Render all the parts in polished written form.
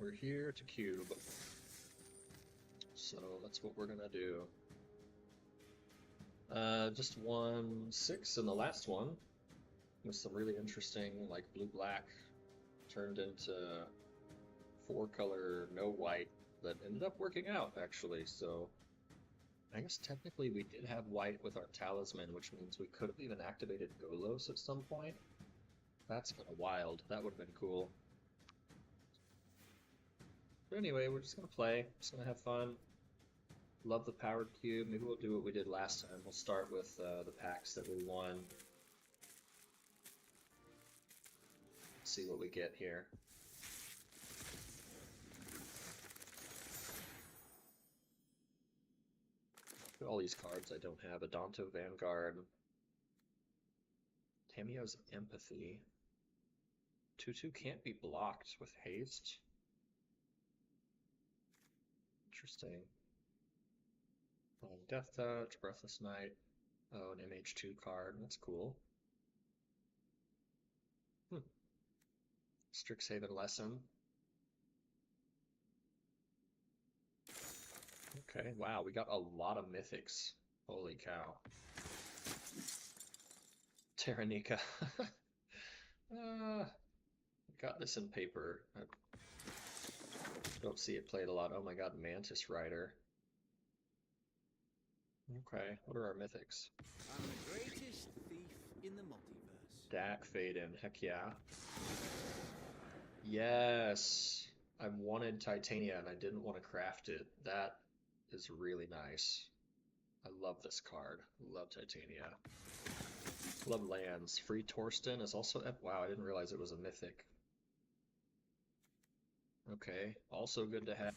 we're here to cube. So that's what we're gonna do. Just won 6 in the last one with some really interesting, like blue-black turned into 4-color no white that ended up working out actually. So I guess technically we did have white with our talisman, which means we could have even activated Golos at some point. That's kind of wild. That would have been cool. But anyway, we're just gonna play, just gonna have fun. Love the powered cube. Maybe we'll do what we did last time. We'll start with the packs that we won. See what we get here. All these cards I don't have. Adonto Vanguard. Tamiyo's Empathy. 2/2 can't be blocked with haste. Interesting. Death Touch, Breathless Night. Oh, an MH2 card. That's cool. Strixhaven Lesson. Okay, wow, we got a lot of mythics. Holy cow. Terranica. Got this in paper. I don't see it played a lot. Oh my god, Mantis Rider. Okay, what are our mythics? I'm the greatest thief in the multiverse. Dak Faden, heck yeah. Yes! I wanted Titania and I didn't want to craft it. That is really nice. I love this card. Love Titania. Love lands. Free Torsten is also... Wow, I didn't realize it was a mythic. Okay, also good to have.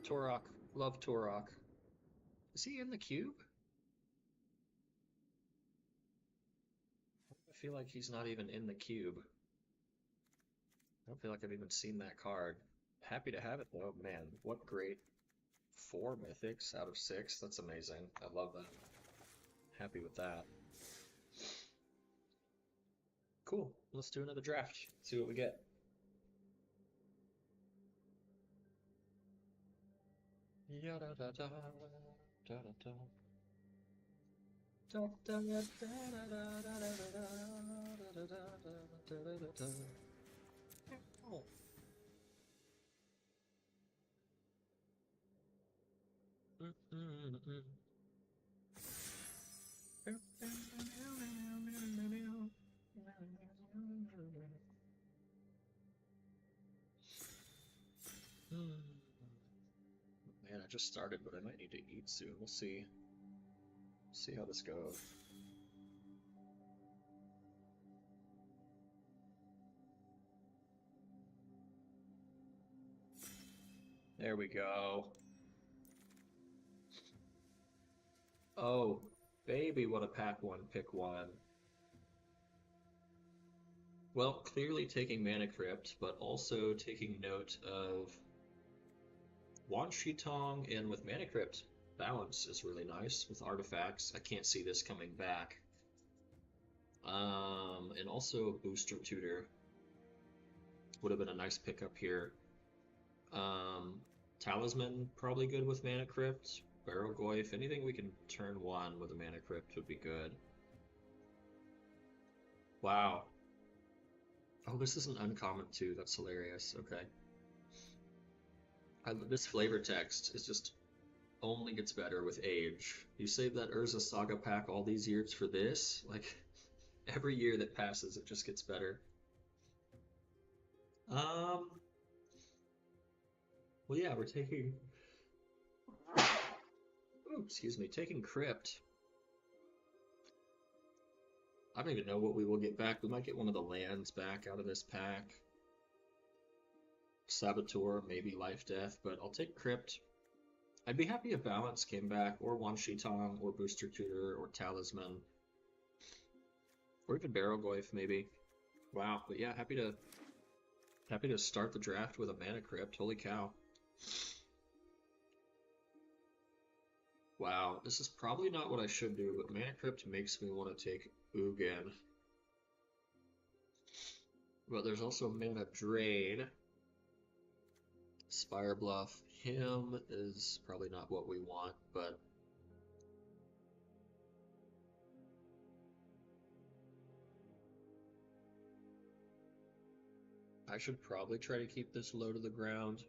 Torok. Love Torok. Is he in the cube? I feel like he's not even in the cube. I don't feel like I've even seen that card. Happy to have it though. Man, what great 4 mythics out of 6. That's amazing. I love that. Happy with that. Cool. Let's do another draft. See what we get. Man, I just started, but I might need to eat soon. We'll see. See how this goes. There we go. Oh, baby, what a pack one, pick one. Well, clearly taking Mana Crypt, but also taking note of Wan Shi Tong, and with Mana Crypt, balance is really nice with artifacts. I can't see this coming back. And also Booster Tutor would have been a nice pickup here. Talisman, probably good with Mana Crypt. Barrowgoyf, anything we can turn 1 with a Mana Crypt would be good. Wow. Oh, this is an uncommon too. That's hilarious. Okay. This flavor text is just only gets better with age. You saved that Urza Saga pack all these years for this? Like, every year that passes, it just gets better. Well, yeah, we're taking... Ooh, excuse me, taking Crypt. I don't even know what we will get back. We might get one of the lands back out of this pack. Saboteur, maybe Life Death, but I'll take Crypt. I'd be happy if Balance came back, or Wan Shi Tong, or Booster Tutor, or Talisman. Or even Barrowgoyf, maybe. Wow, but yeah, happy to start the draft with a Mana Crypt. Holy cow. Wow, this is probably not what I should do, but Mana Crypt makes me want to take Ugin. But there's also Mana Drain. Spire Bluff. Him is probably not what we want, but I should probably try to keep this low to the ground.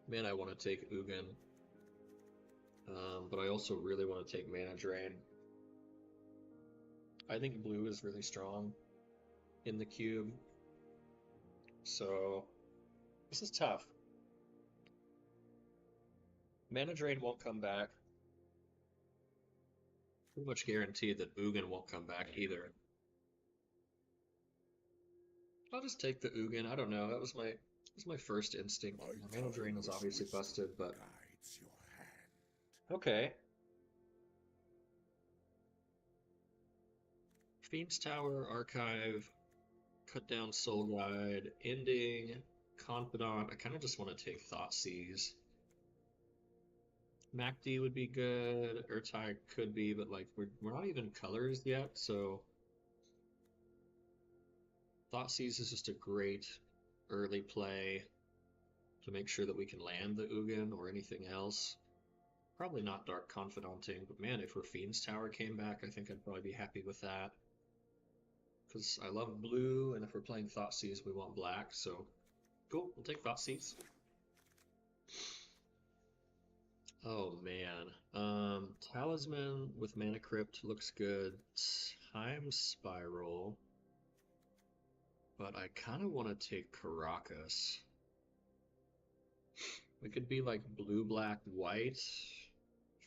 Man, I want to take Ugin. But I also really want to take Mana Drain. I think blue is really strong in the cube. So this is tough. Mana Drain won't come back. Pretty much guaranteed that Ugin won't come back either. I'll just take the Ugin. I don't know. That was my first instinct. Mana Drain is obviously busted, but okay. Fiend's Tower, Archive, Cut Down Soul Guide, Ending, Confidant. I kind of just want to take Thoughtseize. MacD would be good. Urtai could be, but like we're not even colors yet, so Thoughtseize is just a great early play to make sure that we can land the Ugin or anything else. Probably not Dark Confidanting, but man, if Fiend's Tower came back, I think I'd probably be happy with that. Because I love blue, and if we're playing Thoughtseize, we want black, so cool, we'll take Thoughtseize. Oh man, Talisman with Mana Crypt looks good. Time Spiral, but I kind of want to take Caracas. We could be like blue, black, white.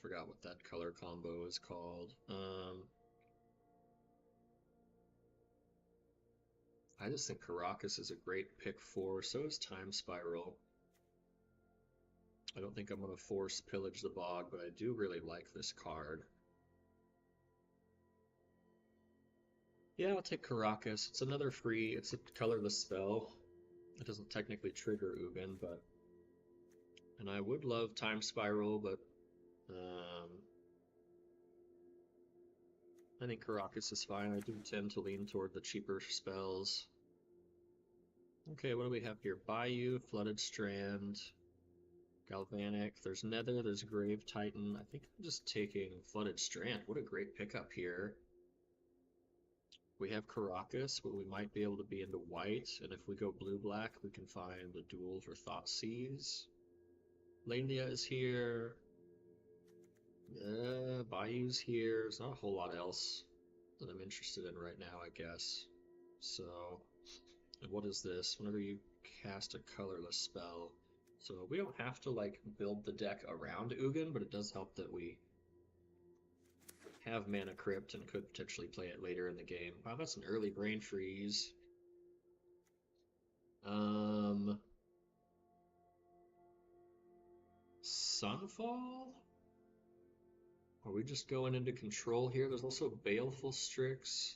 Forgot what that color combo is called. I just think Caracas is a great pick for, so is Time Spiral. I don't think I'm going to force Pillage the Bog, but I do really like this card. Yeah, I'll take Caracas. It's another free, it's a colorless spell. It doesn't technically trigger Ugin, but... And I would love Time Spiral, but... I think Caracas is fine. I do tend to lean toward the cheaper spells. Okay, what do we have here? Bayou, Flooded Strand, Galvanic. There's Nether, there's Grave Titan. I think I'm just taking Flooded Strand. What a great pickup here. We have Caracas, but we might be able to be into white. And if we go blue-black, we can find a duel for Thoughtseize. Landia is here. Bayou's here. There's not a whole lot else that I'm interested in right now, I guess. So, and what is this? Whenever you cast a colorless spell. So we don't have to like build the deck around Ugin, but it does help that we have Mana Crypt and could potentially play it later in the game. Wow, that's an early Brain Freeze. Sunfall? Are we just going into control here? There's also Baleful Strix.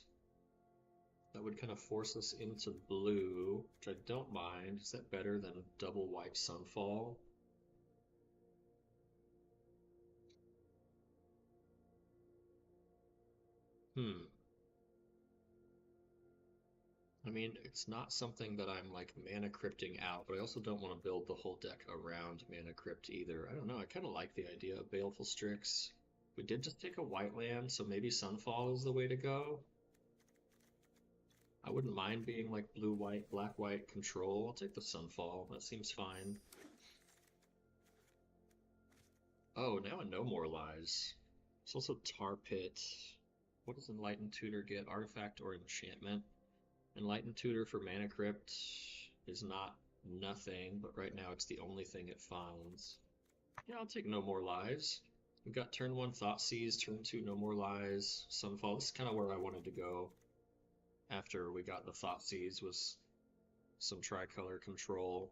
That would kind of force us into blue, which I don't mind. Is that better than double white Sunfall? I mean, it's not something that I'm like Mana Crypting out, but I also don't want to build the whole deck around Mana Crypt either. I don't know, I kind of like the idea of Baleful Strix. We did just take a white land, so maybe Sunfall is the way to go. I wouldn't mind being like blue-white, black-white control. I'll take the Sunfall, that seems fine. Oh, now a No More Lies. It's also Tar Pit. What does Enlightened Tutor get? Artifact or enchantment? Enlightened Tutor for Mana Crypt is not nothing, but right now it's the only thing it finds. Yeah, I'll take No More Lies. We've got turn 1 Thoughtseize, turn 2 No More Lies, Sunfall. This is kind of where I wanted to go after we got the Thoughtseize, was some tricolor control.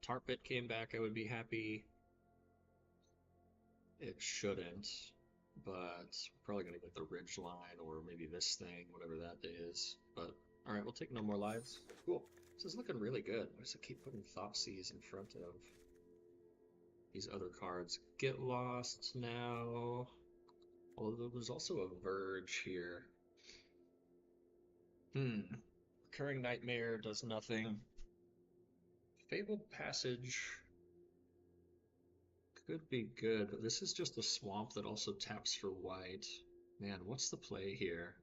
Tar Pit came back, I would be happy. It shouldn't, but we're probably going to get the Ridgeline or maybe this thing, whatever that is. But alright, we'll take No More Lives. Cool. This is looking really good. Why does it keep putting Thoughtseize in front of these other cards get lost now. Although there's also a Verge here. Recurring Nightmare does nothing. Fabled Passage could be good, but this is just a swamp that also taps for white. Man, what's the play here?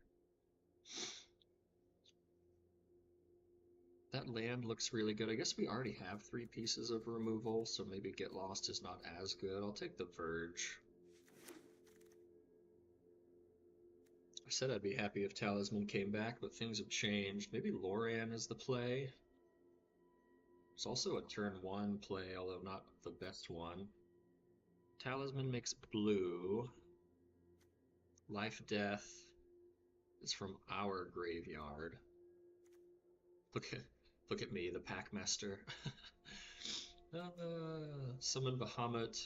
That land looks really good. I guess we already have 3 pieces of removal, so maybe Get Lost is not as good. I'll take the Verge. I said I'd be happy if Talisman came back, but things have changed. Maybe Loran is the play. It's also a turn 1 play, although not the best one. Talisman makes blue. Life Death is from our graveyard. Look at me, the Packmaster. Summon Bahamut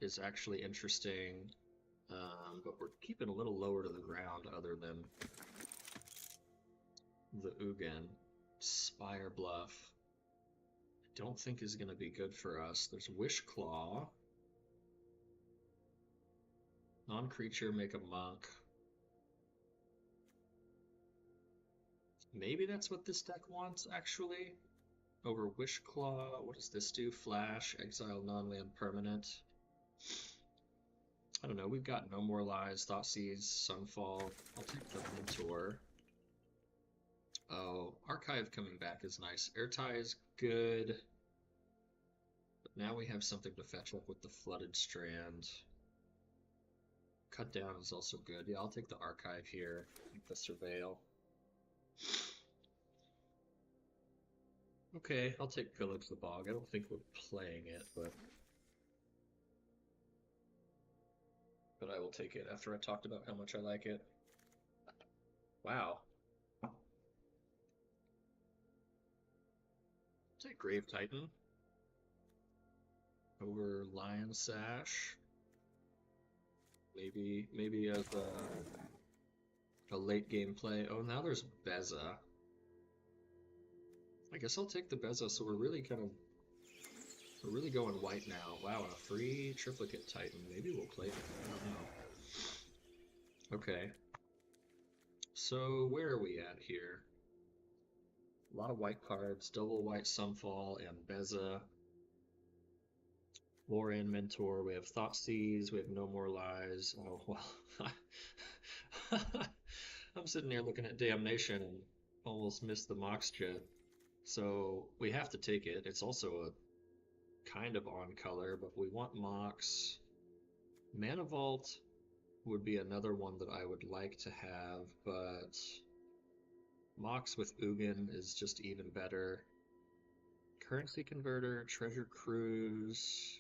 is actually interesting, but we're keeping a little lower to the ground other than the Ugin. Spire Bluff, I don't think is going to be good for us. There's Wish Claw. Non-creature, make a monk. Maybe that's what this deck wants, actually. Over Wish Claw, what does this do? Flash, exile non-land permanent. I don't know, we've got No More Lies, Thoughtseize, Sunfall. I'll take the Mentor. Oh, Archive coming back is nice. Airtie is good. But now we have something to fetch up with the Flooded Strand. Cut Down is also good. Yeah, I'll take the Archive here. Take the Surveil. Okay, I'll take Pillage the Bog. I don't think we're playing it, but I will take it after I talked about how much I like it. Wow. Take Grave Titan over Lion Sash. Maybe as a late game play. Oh, now there's Beza. I guess I'll take the Beza, so we're really going white now. Wow, and a free Triplicate Titan. Maybe we'll play it. I don't know. Okay. So where are we at here? A lot of white cards, double white Sunfall and Beza. Loran Mentor, we have Thoughtseize, we have No More Lies. Oh, well. I'm sitting here looking at Damnation and almost missed the Mox Jet. So we have to take it. It's also a kind of on color, but we want Mox. Mana Vault would be another one that I would like to have, but Mox with Ugin is just even better. Currency Converter, Treasure Cruise,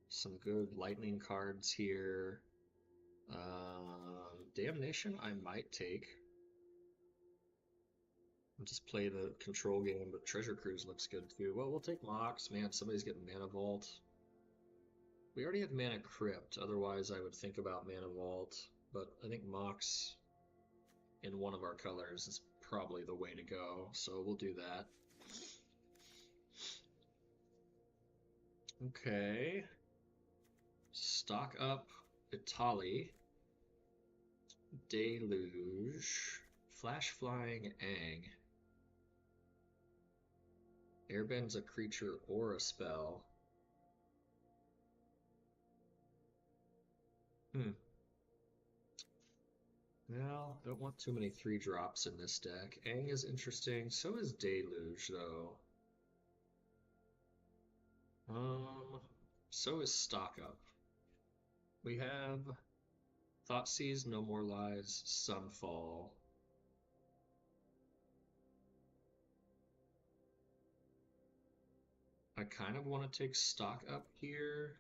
some good lightning cards here. Damnation I might take. I'll just play the control game, but Treasure Cruise looks good too. Well, we'll take Mox. Man, somebody's getting Mana Vault. We already have Mana Crypt, otherwise I would think about Mana Vault, but I think Mox in one of our colors is probably the way to go, so we'll do that. Okay. Stock up Itali. Deluge. Flash Flying Aang. Airbend's a creature or a spell. Well, don't want too many 3-drops in this deck. Aang is interesting. So is Deluge, though. So is Stock Up. We have Thoughtseize, No More Lies, Sunfall. I kind of want to take Stock Up here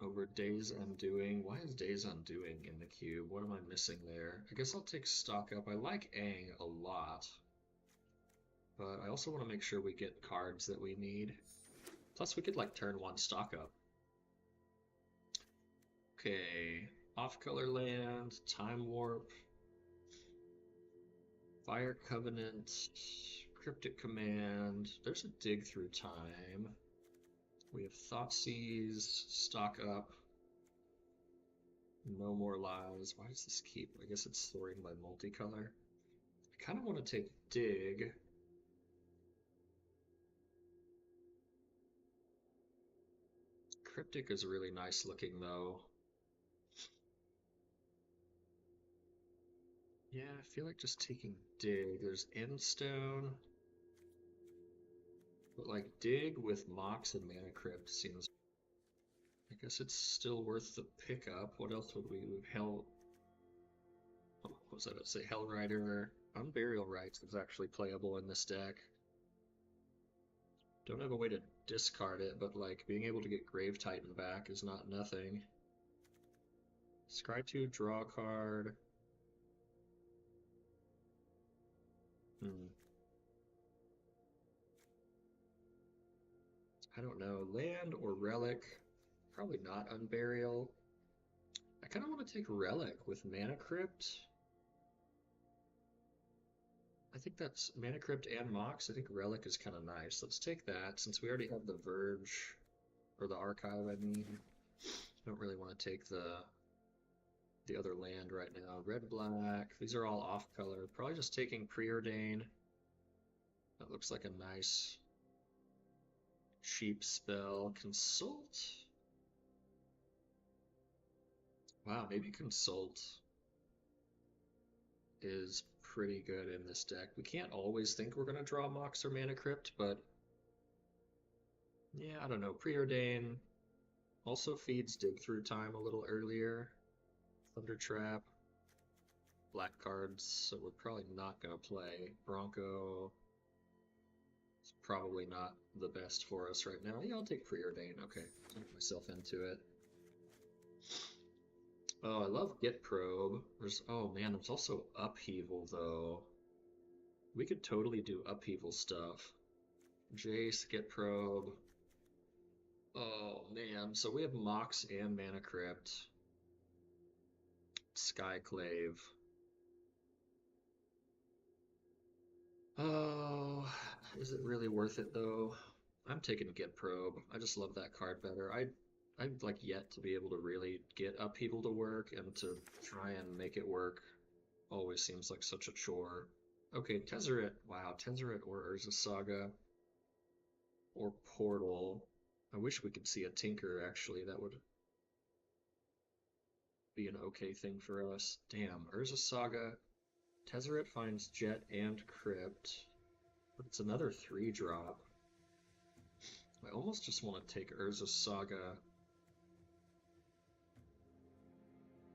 over Days Undoing. Why is Days Undoing in the cube? What am I missing there? I guess I'll take Stock Up. I like Aang a lot, but I also want to make sure we get cards that we need. Plus, we could like turn 1 Stock Up. Okay, Off-Color Land, Time Warp, Fire Covenant, Cryptic Command. There's a Dig Through Time. We have Thoughtseize, stock up. No more lives. Why does this keep? I guess it's sorting by multicolor. I kind of want to take Dig. Cryptic is really nice looking though. Yeah, I feel like just taking Dig. There's Endstone. But like Dig with Mox and Mana Crypt seems... I guess it's still worth the pickup. What else would we... Hell... What was I about to say? Hellrider. Unburial Rites is actually playable in this deck. Don't have a way to discard it, but like being able to get Grave Titan back is not nothing. Scry 2, draw a card. I don't know. Land or Relic? Probably not Unburial. I kind of want to take Relic with Mana Crypt. I think that's Mana Crypt and Mox. I think Relic is kind of nice. Let's take that since we already have the Verge, or the Archive, I mean. I don't really want to take the other land right now. Red, black. These are all off color. Probably just taking Preordain. That looks like a nice cheap spell. Consult. Wow, maybe Consult is pretty good in this deck. We can't always think we're going to draw Mox or Mana Crypt, but yeah, I don't know. Preordain also feeds Dig Through Time a little earlier. Thunder Trap. Black cards, so we're probably not going to play. Bronco is probably not the best for us right now. Yeah, I'll take Preordain. Okay, I'll get myself into it. Oh, I love Get Probe. Oh man, there's also Upheaval though. We could totally do Upheaval stuff. Jace, Get Probe. Oh man, so we have Mox and Mana Crypt. Skyclave. Oh, is it really worth it though? I'm taking Get Probe. I just love that card better. I'd like yet to be able to really get Upheaval to work, and to try and make it work always seems like such a chore. Okay, Tezzeret. Wow, Tezzeret or Urza Saga or Portal. I wish we could see a Tinker actually. That would be an okay thing for us. Damn, Urza Saga. Tezzeret finds Jet and Crypt, but it's another 3-drop. I almost just want to take Urza Saga.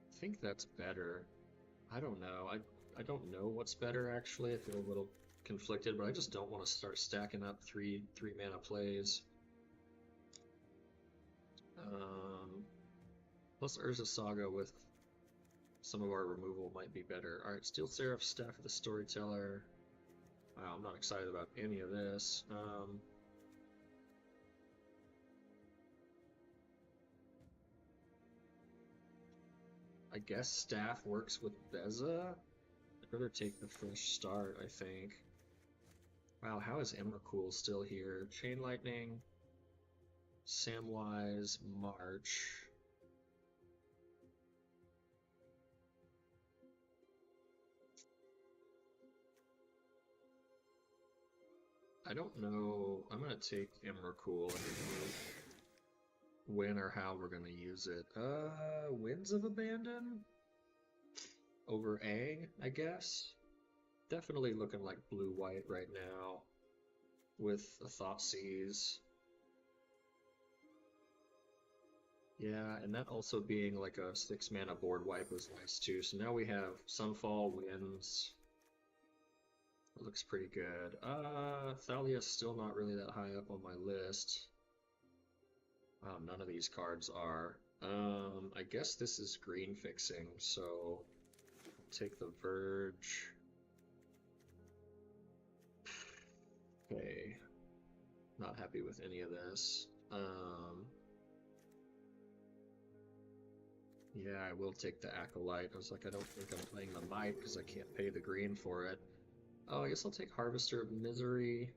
I think that's better. I don't know. I don't know what's better actually. I feel a little conflicted, but I just don't want to start stacking up three mana plays. Plus Urza Saga with some of our removal might be better. Alright, Steel Seraph, Staff of the Storyteller. Wow, I'm not excited about any of this. I guess Staff works with Beza. I'd rather take the Fresh Start, I think. Wow, how is Emrakul still here? Chain Lightning, Samwise, March. I don't know. I'm gonna take Emrakul. When or how we're gonna use it. Winds of Abandon? Over Aang, I guess? Definitely looking like blue-white right now. With a Thoughtseize. Yeah, and that also being like a 6-mana board wipe was nice too. So now we have Sunfall, Winds. It looks pretty good. Thalia's still not really that high up on my list. Wow, none of these cards are. I guess this is green fixing, so I'll take the Verge. Okay. Not happy with any of this. Yeah, I will take the Acolyte. I was like, I don't think I'm playing the Might because I can't pay the green for it. Oh, I guess I'll take Harvester of Misery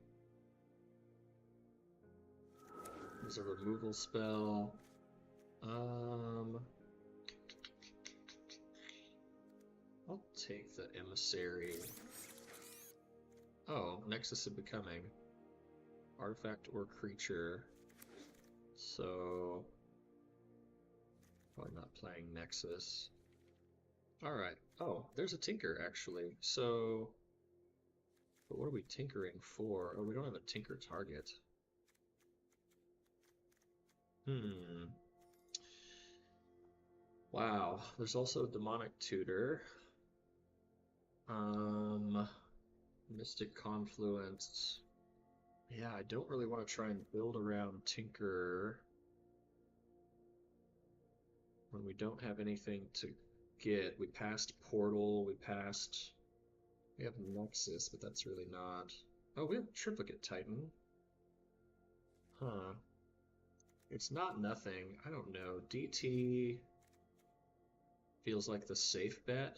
as a removal spell. I'll take the Emissary. Oh, Nexus of Becoming. Artifact or creature. So, probably not playing Nexus. Alright. Oh, there's a Tinker, actually. So, but what are we tinkering for? Oh, we don't have a Tinker target. Wow, there's also Demonic Tutor. Mystic Confluence. Yeah, I don't really want to try and build around Tinker when we don't have anything to get. We passed Portal, we have Nexus, but that's really not. Oh, we have Triplicate Titan. Huh. It's not nothing. I don't know. DT feels like the safe bet.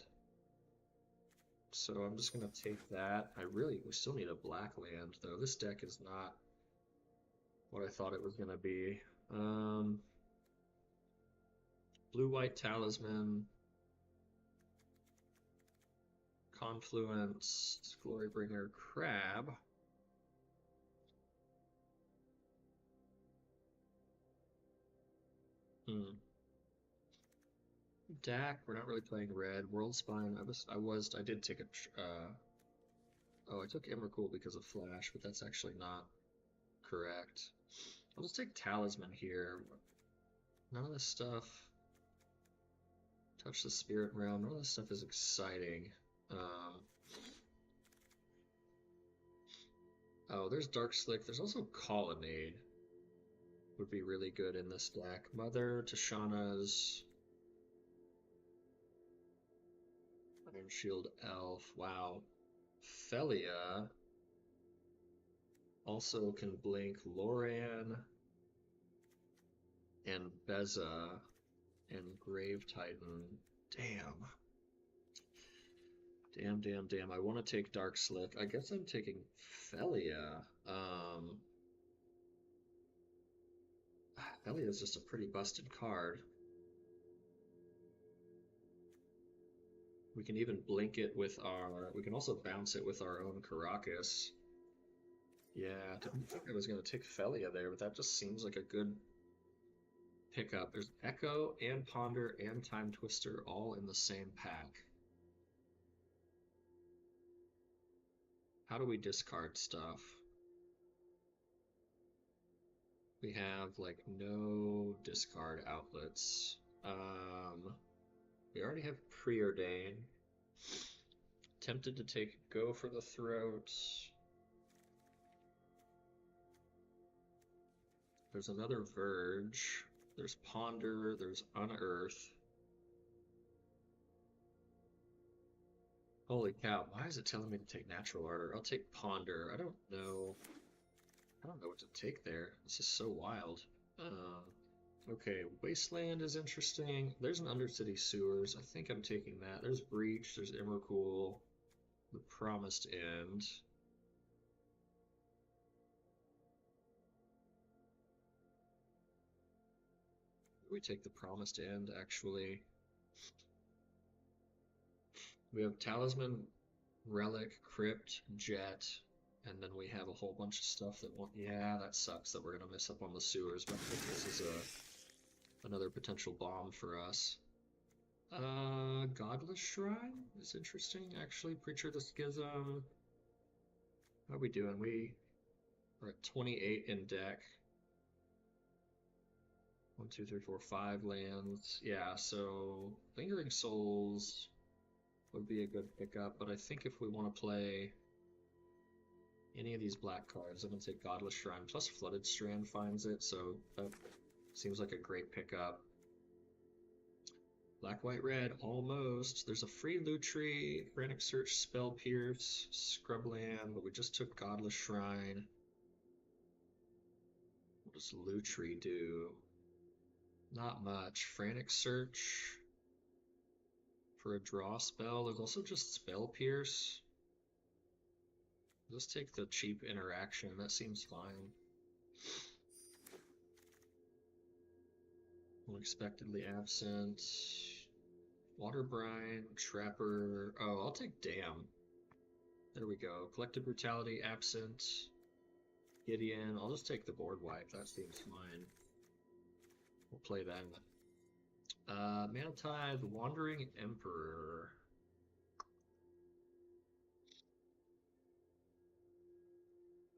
So I'm just gonna take that. We still need a black land though. This deck is not what I thought it was gonna be. Blue-white Talisman, Confluence, Glorybringer, Crab. Dak, we're not really playing red. World Spine, I did take oh, I took Emrakul because of Flash, but that's actually not correct. I'll just take Talisman here. None of this stuff. Touch the Spirit Realm. None of this stuff is exciting. Oh, there's Dark Slick. There's also Colonnade. Would be really good in this deck. Mother, Tashana's. Iron Shield Elf. Wow. Felia also can blink Loran and Beza and Grave Titan. Damn. Damn. I want to take Dark Slick. I guess I'm taking Felia. Felia is just a pretty busted card. We can even blink it with we can also bounce it with our own Karakas. Yeah, didn't think I was going to take Felia there, but that just seems like a good pickup. There's Echo and Ponder and Time Twister all in the same pack. How do we discard stuff? We have like no discard outlets. We already have Preordain. Tempted to take Go for the Throat. There's another Verge. There's Ponder. There's Unearth. Holy cow, why is it telling me to take Natural Order? I'll take Ponder. I don't know what to take there. This is so wild. Okay, Wasteland is interesting. There's an Undercity Sewers. I think I'm taking that. There's Breach. There's Emrakul. The Promised End. We take the Promised End, actually. We have Talisman, Relic, Crypt, Jet, and then we have a whole bunch of stuff that won't. Yeah, that sucks that we're gonna miss up on the sewers, but I think this is another potential bomb for us. Godless Shrine is interesting, actually. Preacher of the Schism. How are we doing? We're at 28 in deck. 1, 2, 3, 4, 5 lands. Yeah, so Lingering Souls would be a good pickup, but I think if we want to play any of these black cards, I'm going to take Godless Shrine, plus Flooded Strand finds it, so that seems like a great pickup. Black, white, red, almost. There's a free Lutri, Frantic Search, Spell Pierce, Scrubland, but we just took Godless Shrine. What does Lutri do? Not much. Frantic Search for a draw spell. There's also just Spell Pierce. Let's take the cheap interaction. That seems fine. Unexpectedly absent. Water Brine, Trapper. Oh, I'll take Dam. There we go. Collective Brutality, absent. Gideon. I'll just take the board wipe. That seems fine. We'll play that. Mana Tithe, Wandering Emperor.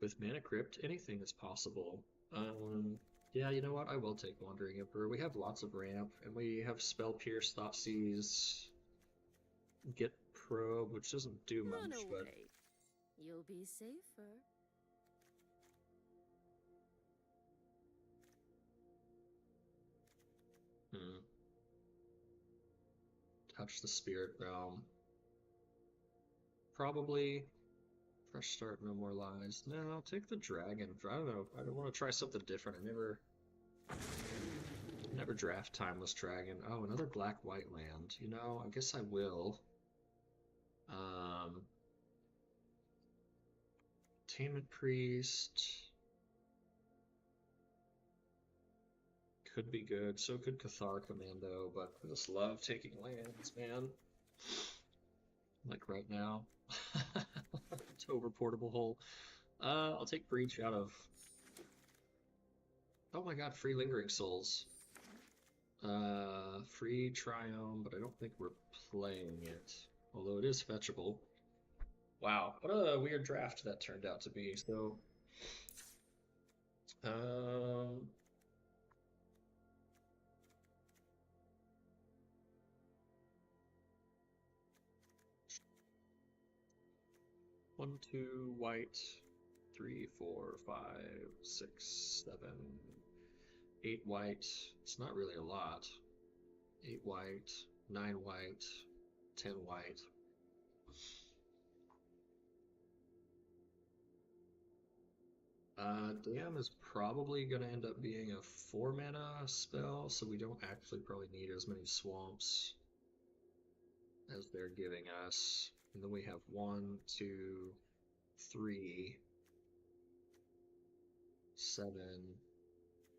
With Mana Crypt, anything is possible. Yeah, you know what? I will take Wandering Emperor. We have lots of ramp, and we have Spell Pierce, Thoughtseize, Get Probe, which doesn't do Run much, away. but You'll be safer. touch the Spirit Realm. Probably fresh start, no more lies. No, I'll take the dragon. I don't know. I don't want to try something different. I never draft Timeless Dragon. Oh, another black-white land. You know, I guess I will. Attainment Priest could be good. So could Cathar Commando, but I just love taking lands, man. Like right now. It's over Portable Hole. I'll take Breach out of... Oh my god, free Lingering Souls. Free Triome, but I don't think we're playing it. Although it is fetchable. Wow, what a weird draft that turned out to be. So, 1, 2, white, 3, 4, 5, 6, 7, 8 white. It's not really a lot. 8 white, 9 white, 10 white. Dam is probably going to end up being a 4 mana spell, so we don't actually probably need as many swamps as they're giving us. And then we have 1, 2, 3, 7,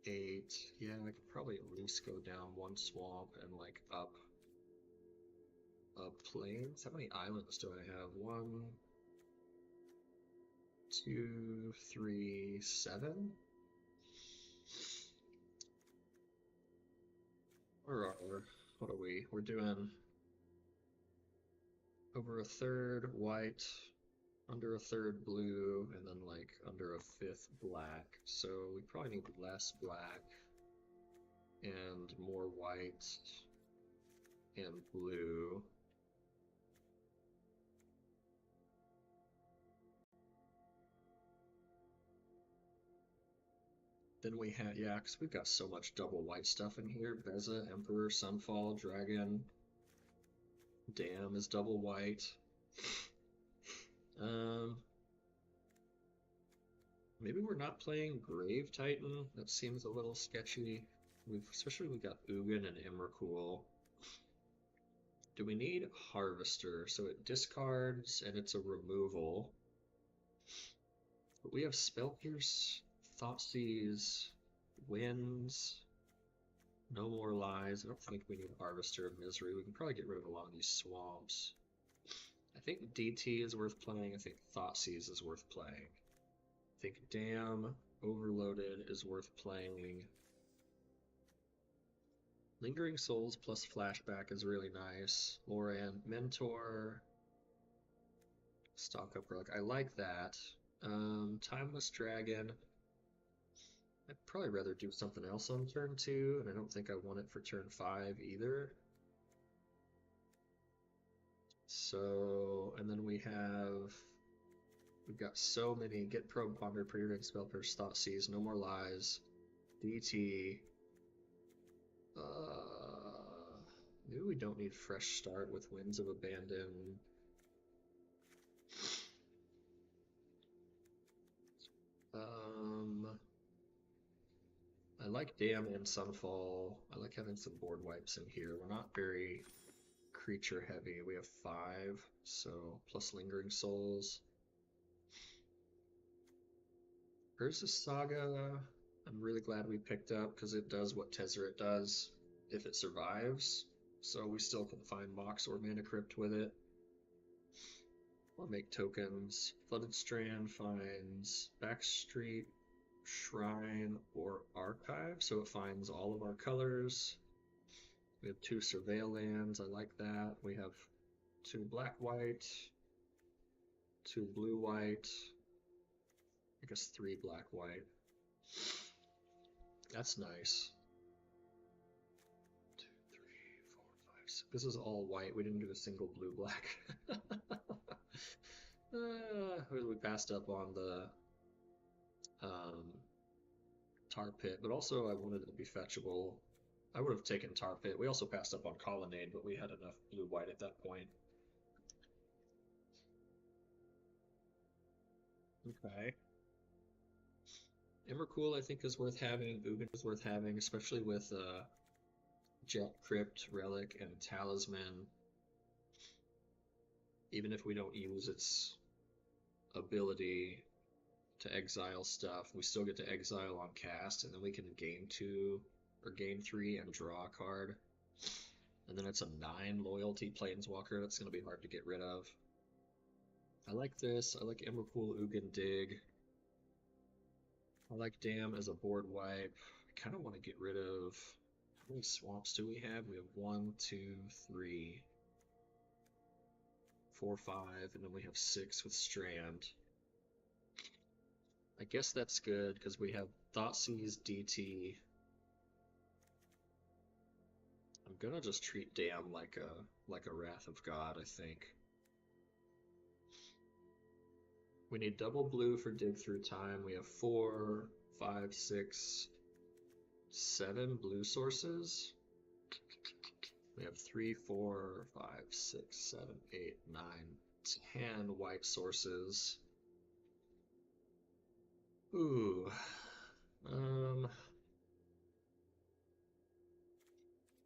8. Yeah, I could probably at least go down 1 swamp and like up plains. How many islands do I have? 1, 2, 3, 7? What are we? We're doing over a third white, under a third blue, and then like under a fifth black. So we probably need less black and more white and blue. Then we had, yeah, because we've got so much double white stuff in here. Beza, Emperor, Sunfall, Dragon. Dam is double white. Maybe we're not playing Grave Titan. That seems a little sketchy. Especially we got Ugin and Emrakul. Do we need Harvester? So it discards and it's a removal. But we have Spell Pierce, Thoughtseize, Winds, No More Lies. I don't think we need Harvester of Misery. We can probably get rid of a lot of these swamps. I think DT is worth playing. I think Thoughtseize is worth playing. I think Dam Overloaded is worth playing. Lingering Souls plus Flashback is really nice. Loran Mentor. Stock Up Relic. I like that. Timeless Dragon. I'd probably rather do something else on turn 2, and I don't think I want it for turn 5 either. So, and then we've got so many Get Probe, Ponder, Preordained, Spell Pierce, Thoughtseize, No More Lies, DT. Maybe we don't need Fresh Start with Winds of Abandon. I like Dam and Sunfall. I like having some board wipes in here. We're not very creature heavy. We have 5, so plus Lingering Souls. Urza Saga, I'm really glad we picked up because it does what Tezzeret does if it survives. So we still can find Mox or Mana Crypt with it. Or make tokens. Flooded Strand finds Backstreet, Shrine, or Archive, so it finds all of our colors. We have 2 Surveil lands, I like that. We have 2 black-white, 2 blue-white, I guess 3 black-white. That's nice. 2, 3, 4, 5, 6. This is all white. We didn't do a single blue-black. We passed up on the Tar Pit, but also I wanted it to be fetchable. I would have taken Tar Pit. We also passed up on Colonnade, but we had enough blue-white at that point. Okay. Emrakul I think is worth having. Ugin is worth having, especially with Jet, Crypt, Relic, and Talisman. Even if we don't use its ability to exile stuff, we still get to exile on cast, and then we can gain 2 or gain 3 and draw a card. And then it's a 9 loyalty Planeswalker that's going to be hard to get rid of. I like this. I like Emrakul, Ugin, Dig. I like Dam as a board wipe. I kind of want to get rid of... How many swamps do we have? We have 1, 2, 3, 4, 5, and then we have 6 with Strand. I guess that's good because we have Thoughtseize, DT. I'm gonna just treat Dam like a Wrath of God, I think. We need double blue for Dig Through Time. We have 4, 5, 6, 7 blue sources. We have 3, 4, 5, 6, 7, 8, 9, 10 white sources. Ooh.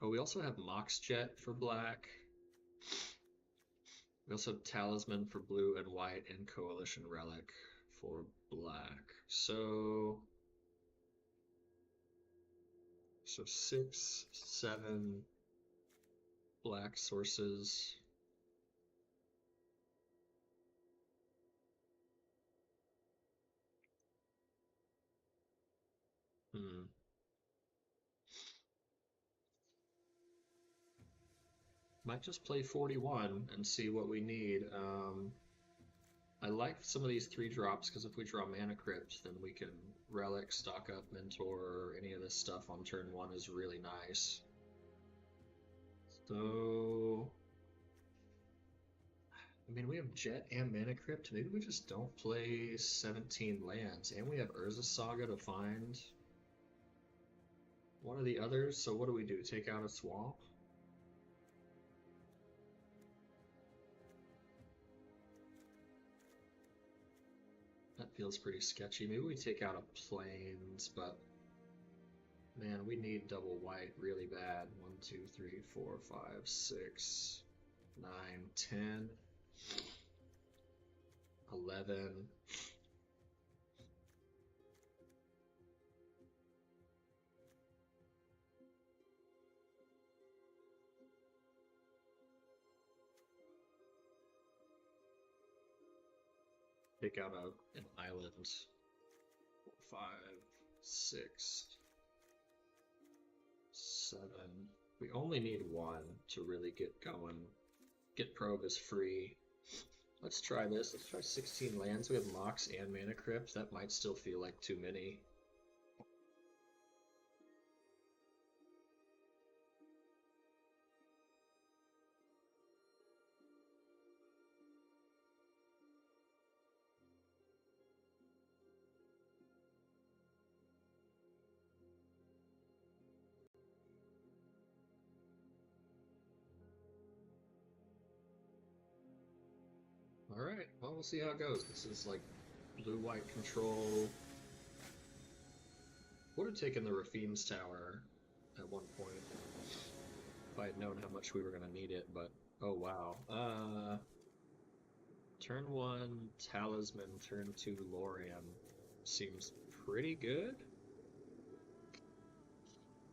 Oh, we also have Mox Jet for black. We also have Talisman for blue and white and Coalition Relic for black. So 6, 7 black sources. Might just play 41 and see what we need. I like some of these 3 drops because if we draw Mana Crypt, then we can Relic, stock up Mentor, any of this stuff on turn 1 is really nice. So, I mean, we have Jet and Mana Crypt. Maybe we just don't play 17 lands, and we have Urza Saga to find one of the others. So what do? Take out a swamp? That feels pretty sketchy. Maybe we take out a Plains, but man, we need double white really bad. 1, 2, 3, 4, 5, 6, 9, 10, 11. Take out an island. 4, 5, 6, 7. We only need 1 to really get going. Get Probe is free. Let's try this. Let's try 16 lands. We have Mox and Mana Crypt. That might still feel like too many. Alright, well, we'll see how it goes. This is like blue-white control. Would have taken the Rafine's Tower at one point if I had known how much we were going to need it, but oh wow. Turn 1, Talisman, turn 2, Lorian. seems pretty good.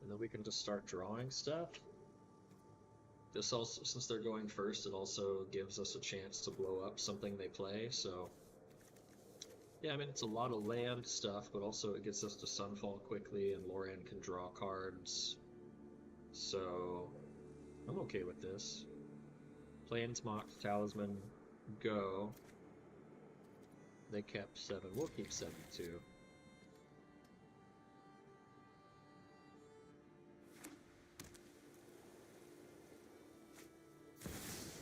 And then we can just start drawing stuff. This also, since they're going first, it also gives us a chance to blow up something they play, so... Yeah, I mean, it's a lot of land stuff, but also it gets us to Sunfall quickly, and Lorian can draw cards. So, I'm okay with this. Planesmox, Talisman, go. They kept 7. We'll keep 7 too.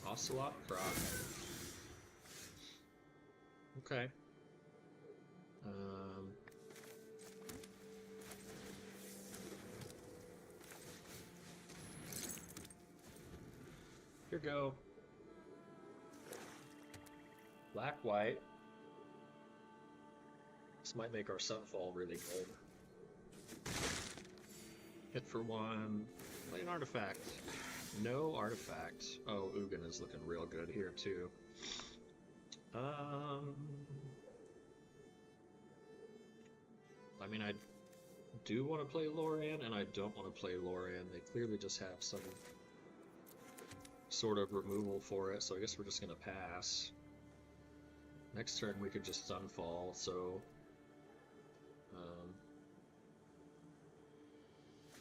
Ocelot, Croc. Okay. Here go. Black, white. This might make our Sunfall really good. Hit for 1. Play an artifact. No artifact. Oh, Ugin is looking real good here too. I mean, I do want to play Lorian, and I don't want to play Lorian. They clearly just have some sort of removal for it, so I guess we're just gonna pass. Next turn we could just Sunfall, so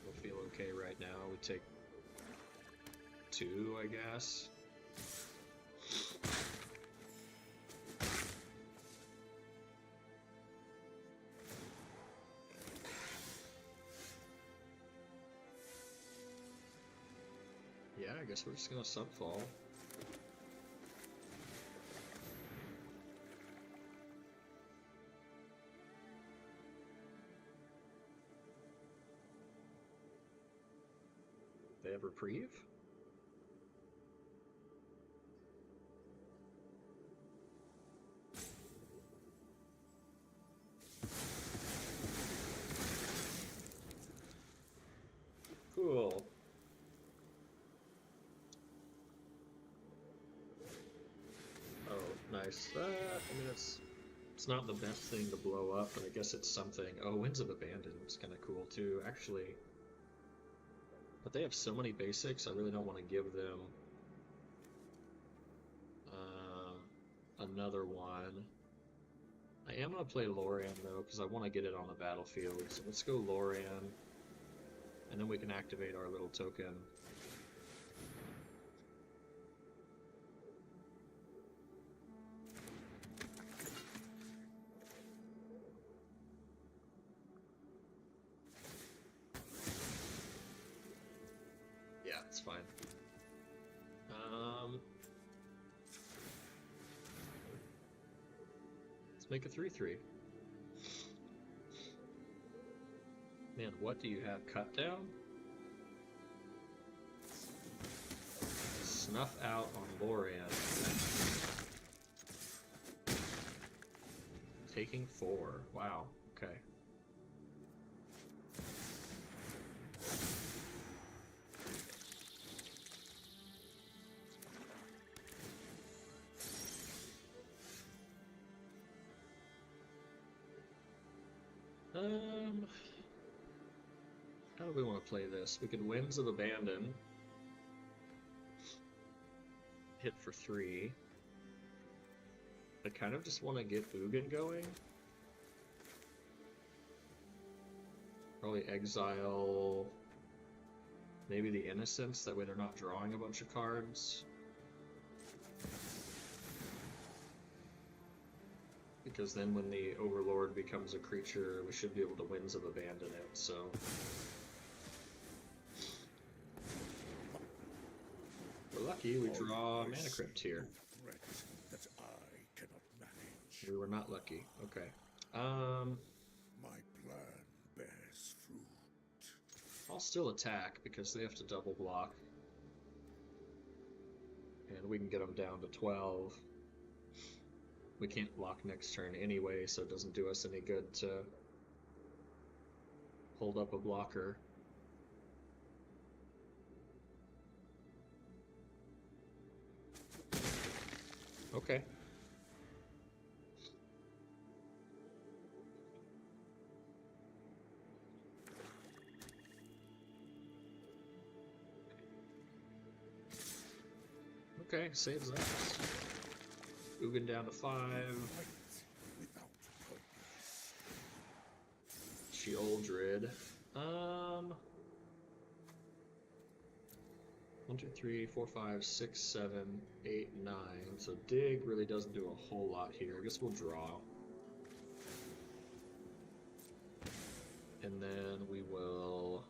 we'll feel okay right now. We take 2, I guess. Yeah, I guess we're just gonna Sunfall. They have reprieve? Cool. Oh, nice. I mean, it's not the best thing to blow up, but I guess it's something. Oh, Winds of Abandon is kind of cool too, actually. But they have so many basics, I really don't want to give them another one. I am going to play Lorian, though, because I want to get it on the battlefield. So let's go Lorian, and then we can activate our little token. Yeah, it's fine. Let's make a 3/3. Man, what do you have? Cut down? Snuff out on Lorian. Taking 4. Wow, okay. How do we want to play this? We could Winds of Abandon. Hit for 3. I kind of just want to get Ugin going. Probably exile maybe the Innocence, that way they're not drawing a bunch of cards. Because then when the Overlord becomes a creature, we should be able to Winds of Abandon it, so... We're lucky, we draw Mana Crypt here. That I cannot manage. We were not lucky, okay. My plan bears fruit. I'll still attack, because they have to double block. And we can get them down to 12. We can't block next turn anyway, so it doesn't do us any good to hold up a blocker. Okay. Okay, saves that. Ugin down to 5. Fight without purpose. Sheoldred. 1, 2, 3, 4, 5, 6, 7, 8, 9. So dig really doesn't do a whole lot here. I guess we'll draw. And then we will...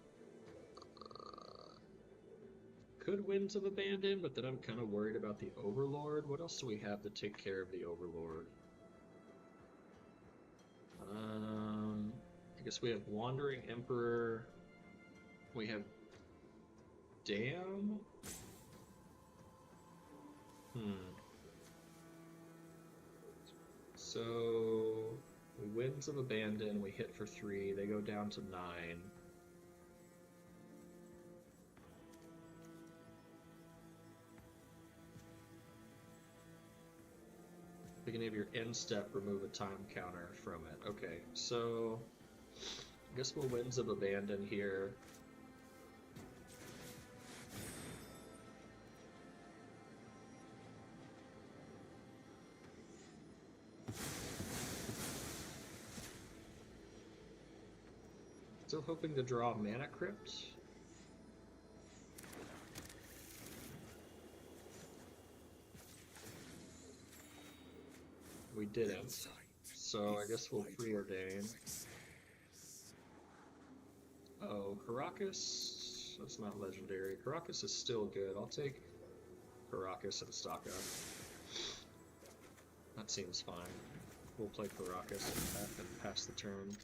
could Winds of Abandon, but then I'm kind of worried about the Overlord. What else do we have to take care of the Overlord? I guess we have Wandering Emperor. We have Damn? So, Winds of Abandon, we hit for 3, they go down to 9. Beginning of your end step, remove a time counter from it. Okay, so I guess we'll Winds of Abandon here. Still hoping to draw Mana Crypt. We didn't, so I guess we'll preordain. Oh, Caracas? That's not legendary. Caracas is still good. I'll take Caracas and stock up. That seems fine. We'll play Caracas and pass the turn.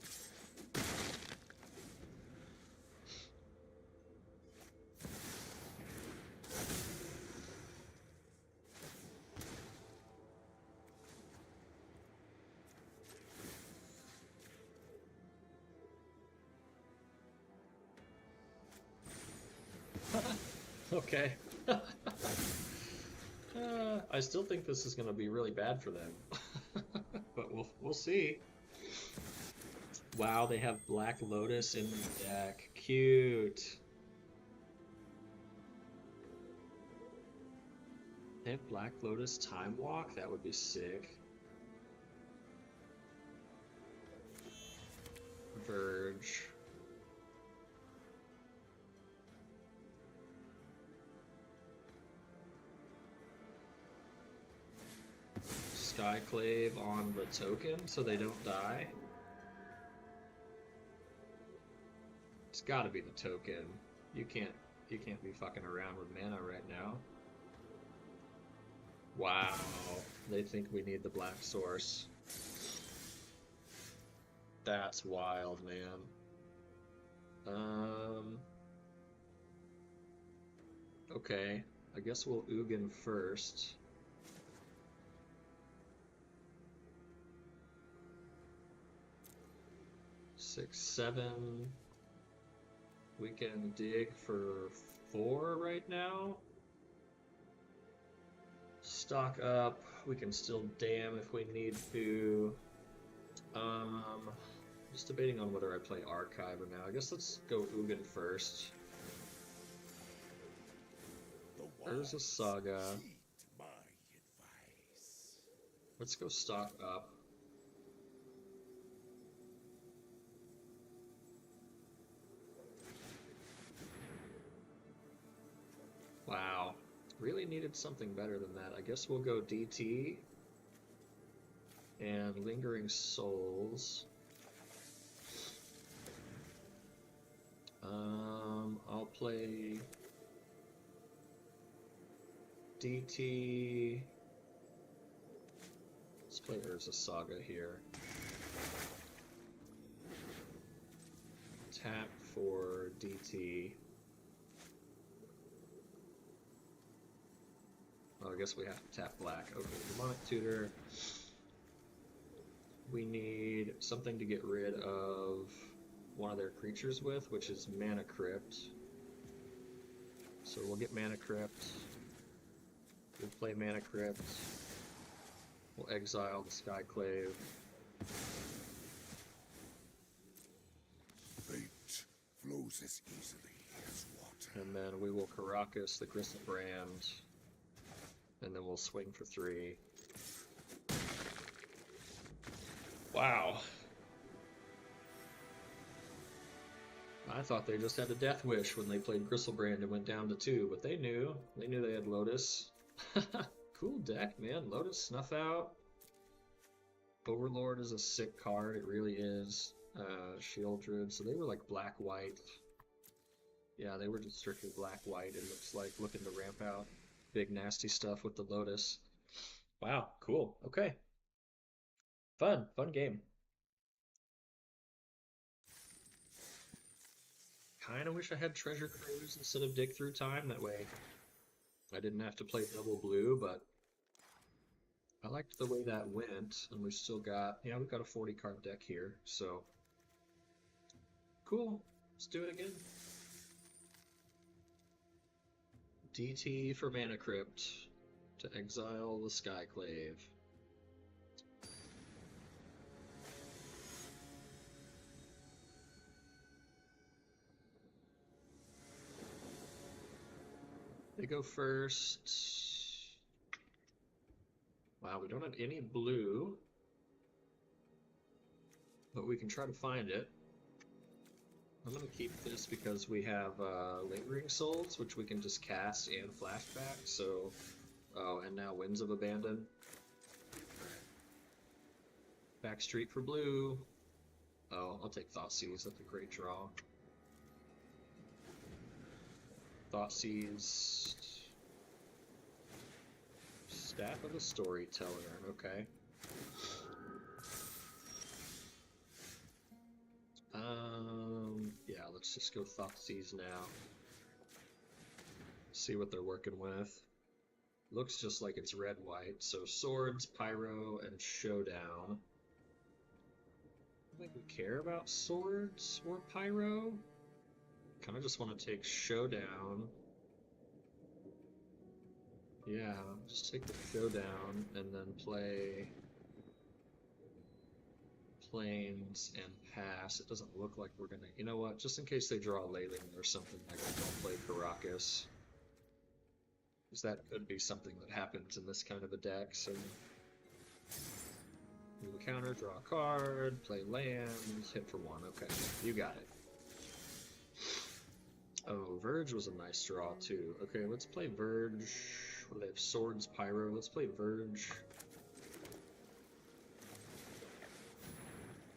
Okay. I still think this is going to be really bad for them. But we'll see. Wow, they have Black Lotus in the deck. Cute. They have Black Lotus Time Walk? That would be sick. Verge. Skyclave on the token so they don't die. It's gotta be the token. You can't be fucking around with mana right now. Wow. They think we need the black source. That's wild, man. Okay. I guess we'll Ugin first. Six, 7. We can dig for 4 right now. Stock up. We can still damn if we need to. Just debating on whether I play Archiver now. I guess let's go Ugin first. There's a Saga. Let's go stock up. Wow. Really needed something better than that. I guess we'll go DT and Lingering Souls. I'll play DT. Let's play Urza Saga here. Tap for DT. Oh, I guess we have to tap black. Okay, Demonic Tutor. We need something to get rid of one of their creatures with, which is Mana Crypt. So we'll get Mana Crypt. We'll play Mana Crypt. We'll exile the Skyclave. Fate flows as easily as water. And then we will Caracas the Grizzlebrand. And then we'll swing for 3. Wow. I thought they just had a death wish when they played Gristlebrand and went down to 2, but they knew. They knew they had Lotus. Cool deck, man. Lotus Snuff Out. Overlord is a sick card, it really is. Shieldred, so they were like black-white. Yeah, they were just strictly black-white, it looks like, looking to ramp out big nasty stuff with the Lotus. Wow, cool. Okay. Fun game. Kinda wish I had Treasure Cruise instead of Dig Through Time, that way I didn't have to play double blue, but I liked the way that went, and we've still got, yeah, we've got a 40 card deck here, so cool. Let's do it again. DT for Mana Crypt to exile the Skyclave. They go first. Wow, we don't have any blue, but we can try to find it. I'm going to keep this because we have Lingering Souls, which we can just cast and flashback, so... Oh, and now Winds of Abandon. Backstreet for blue. Oh, I'll take Thoughtseize, that's a great draw. Thoughtseize. Staff of the Storyteller, okay. Yeah, let's just go Thoughtseize now. See what they're working with. Looks just like it's red-white, so Swords, Pyro, and Showdown. I don't think we care about Swords or Pyro. Kinda just want to take Showdown. Yeah, just take the Showdown and then play Plains and pass. It doesn't look like we're gonna... You know what? Just in case they draw Leyline or something, like we don't play Caracas. Because that could be something that happens in this kind of a deck, so... Move a counter, draw a card, play land, hit for 1. Okay, you got it. Oh, Verge was a nice draw, too. Okay, let's play Verge. What do they have? Swords, Pyro. Let's play Verge.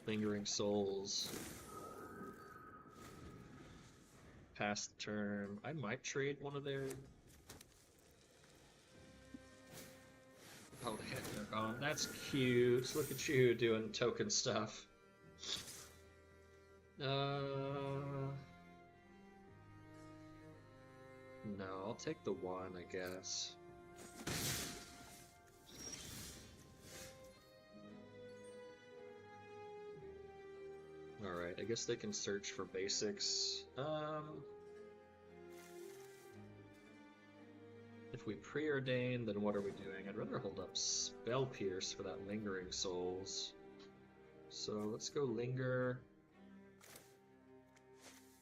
Lingering Souls. Pass the turn. I might trade one of their... Oh, the head they're gone. That's cute. Look at you doing token stuff. No, I'll take the 1, I guess. Alright, I guess they can search for basics. If we preordain, then what are we doing? I'd rather hold up Spell Pierce for that Lingering Souls. So let's go Linger.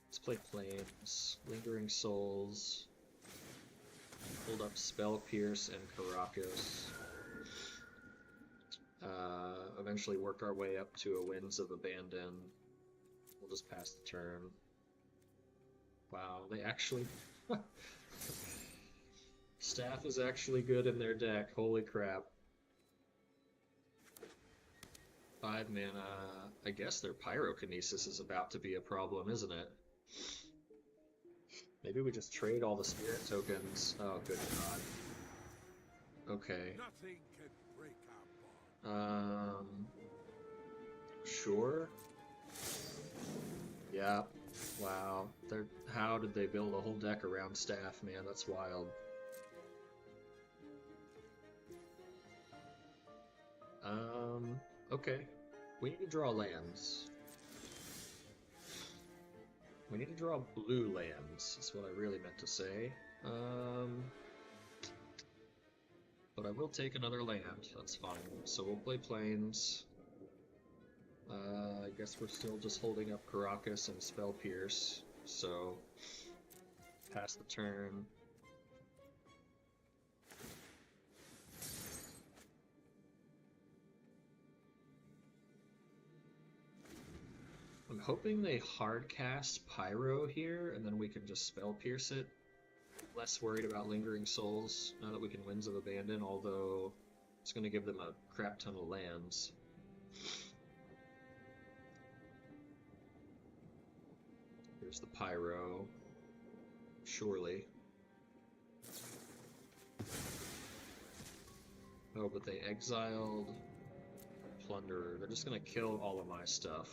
Let's play Plains. Lingering Souls. Hold up Spell Pierce and Caracas. Eventually work our way up to a Winds of Abandon. We'll just pass the turn. Wow, they actually... Staff is actually good in their deck, holy crap. 5 mana. I guess their Pyrokinesis is about to be a problem, isn't it? Maybe we just trade all the spirit tokens. Oh, good god. Okay. Nothing can break our bond. Sure. Yeah. Wow. How did they build a whole deck around Staff, man? That's wild. Okay. We need to draw lands. We need to draw blue lands, is what I really meant to say. But I will take another land, that's fine. So we'll play Plains. I guess we're still just holding up Caracas and Spell Pierce, so pass the turn. hoping they hard cast Pyro here, and then we can just spell pierce it. Less worried about Lingering Souls now that we can Winds of Abandon, although it's going to give them a crap ton of lands. Here's the Pyro. Surely. Oh, but they exiled Plunderer. They're just going to kill all of my stuff.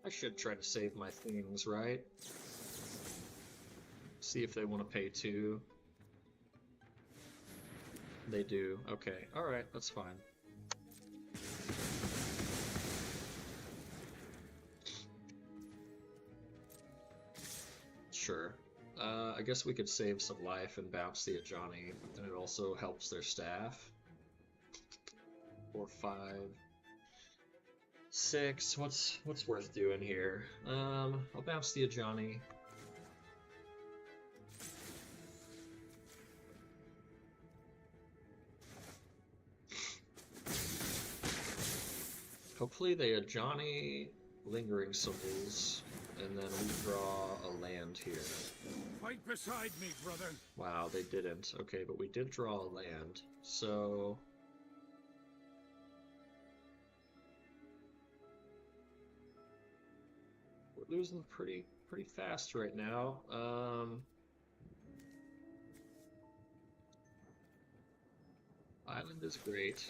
I should try to save my things, right? See if they want to pay 2. They do. Okay. Alright, that's fine. Sure. I guess we could save some life and bounce the Ajani, and it also helps their staff. 4, 5, 6. What's worth doing here? I'll bounce the Ajani. Hopefully they Ajani Lingering Souls, and then we draw a land here. Fight beside me, brother. Wow, they didn't. Okay, but we did draw a land, so... we're losing pretty fast right now. Island is great.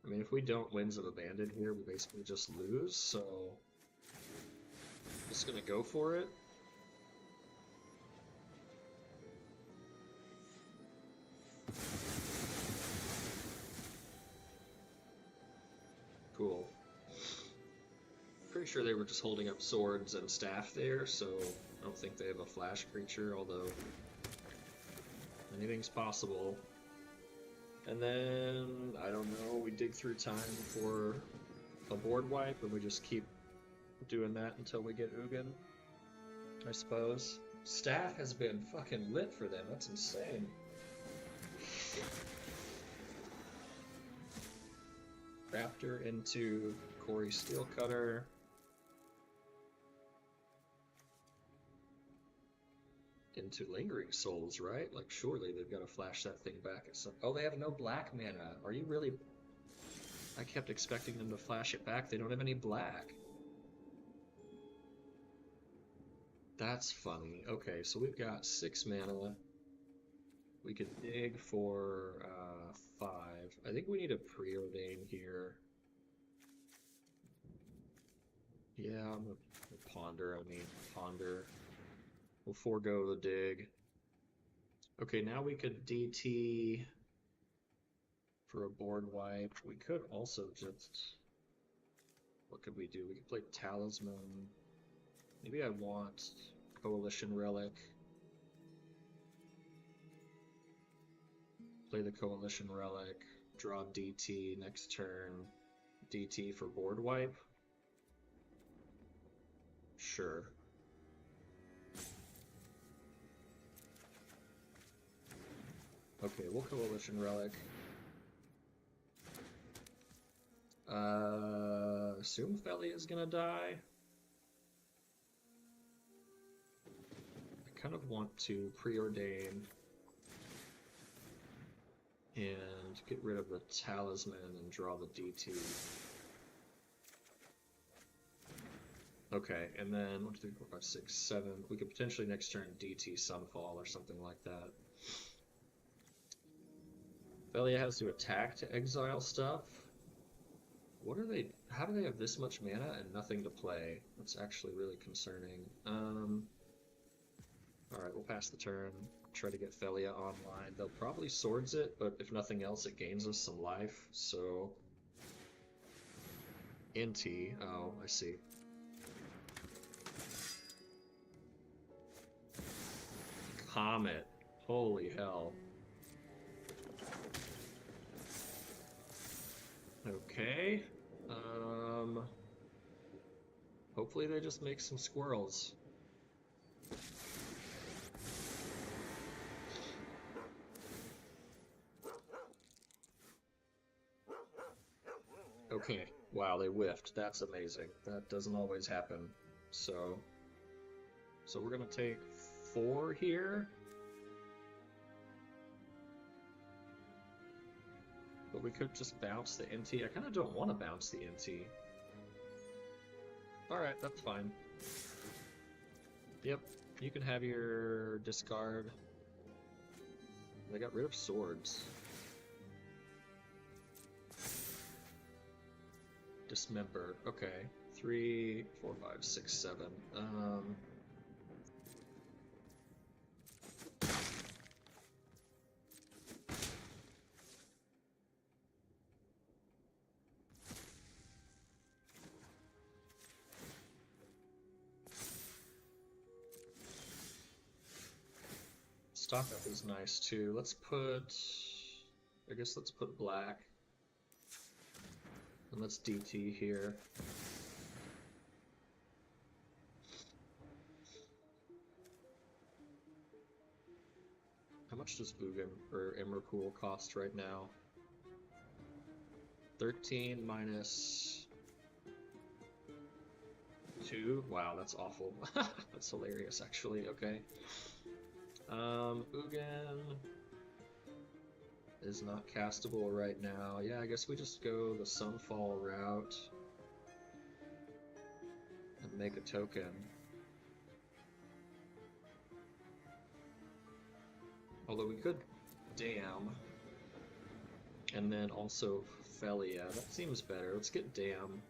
I mean, if we don't Winds of Abandon here, we basically just lose, so... just gonna go for it. Cool. Pretty sure they were just holding up swords and staff there, so I don't think they have a flash creature, although anything's possible. And then, I don't know, we dig through time for a board wipe, and we just keep doing that until we get Ugin, I suppose. Staff has been fucking lit for them, that's insane. Raptor into Corey Steelcutter. Into Lingering Souls, right? Like, surely they've got to flash that thing back at some... oh, they have no black mana. Are you really... I kept expecting them to flash it back. They don't have any black. That's funny. Okay, so we've got 6 mana. We could dig for 5. I think we need a preordain here. Yeah, I'm gonna ponder. We'll forego the dig. Okay, now we could DT for a board wipe. We could also just... what could we do? We could play Talisman. Maybe I want Coalition Relic. Play the Coalition Relic. Draw DT next turn. DT for board wipe. Sure. Okay, we'll Coalition Relic. Assume Felly is gonna die. I kind of want to preordain and get rid of the Talisman and draw the DT. Okay, and then 1, 2, 3, 4, 5, 6, 7. We could potentially next turn DT Sunfall or something like that. Velia has to attack to exile stuff. What are they? How do they have this much mana and nothing to play? That's actually really concerning. Alright, we'll pass the turn. Try to get Felia online. They'll probably swords it, but if nothing else, it gains us some life, so... Inti. Oh, I see. Comet. Holy hell. Okay. Hopefully they just make some squirrels. Okay. Wow, they whiffed. That's amazing. That doesn't always happen. So we're gonna take 4 here. But we could just bounce the NT. I kind of don't want to bounce the NT. Alright, that's fine. Yep, you can have your discard. They got rid of swords. Dismember. Okay. 3, 4, 5, 6, 7. Stock up is nice too. Let's put, I guess let's put black. And let's DT here. How much does Ugin or Emrakul cost right now? 13 minus 2? Wow, that's awful. That's hilarious actually, okay. Ugin is not castable right now. Yeah, I guess we just go the Sunfall route and make a token. Although we could Dam and then also Felia. That seems better. Let's get Dam.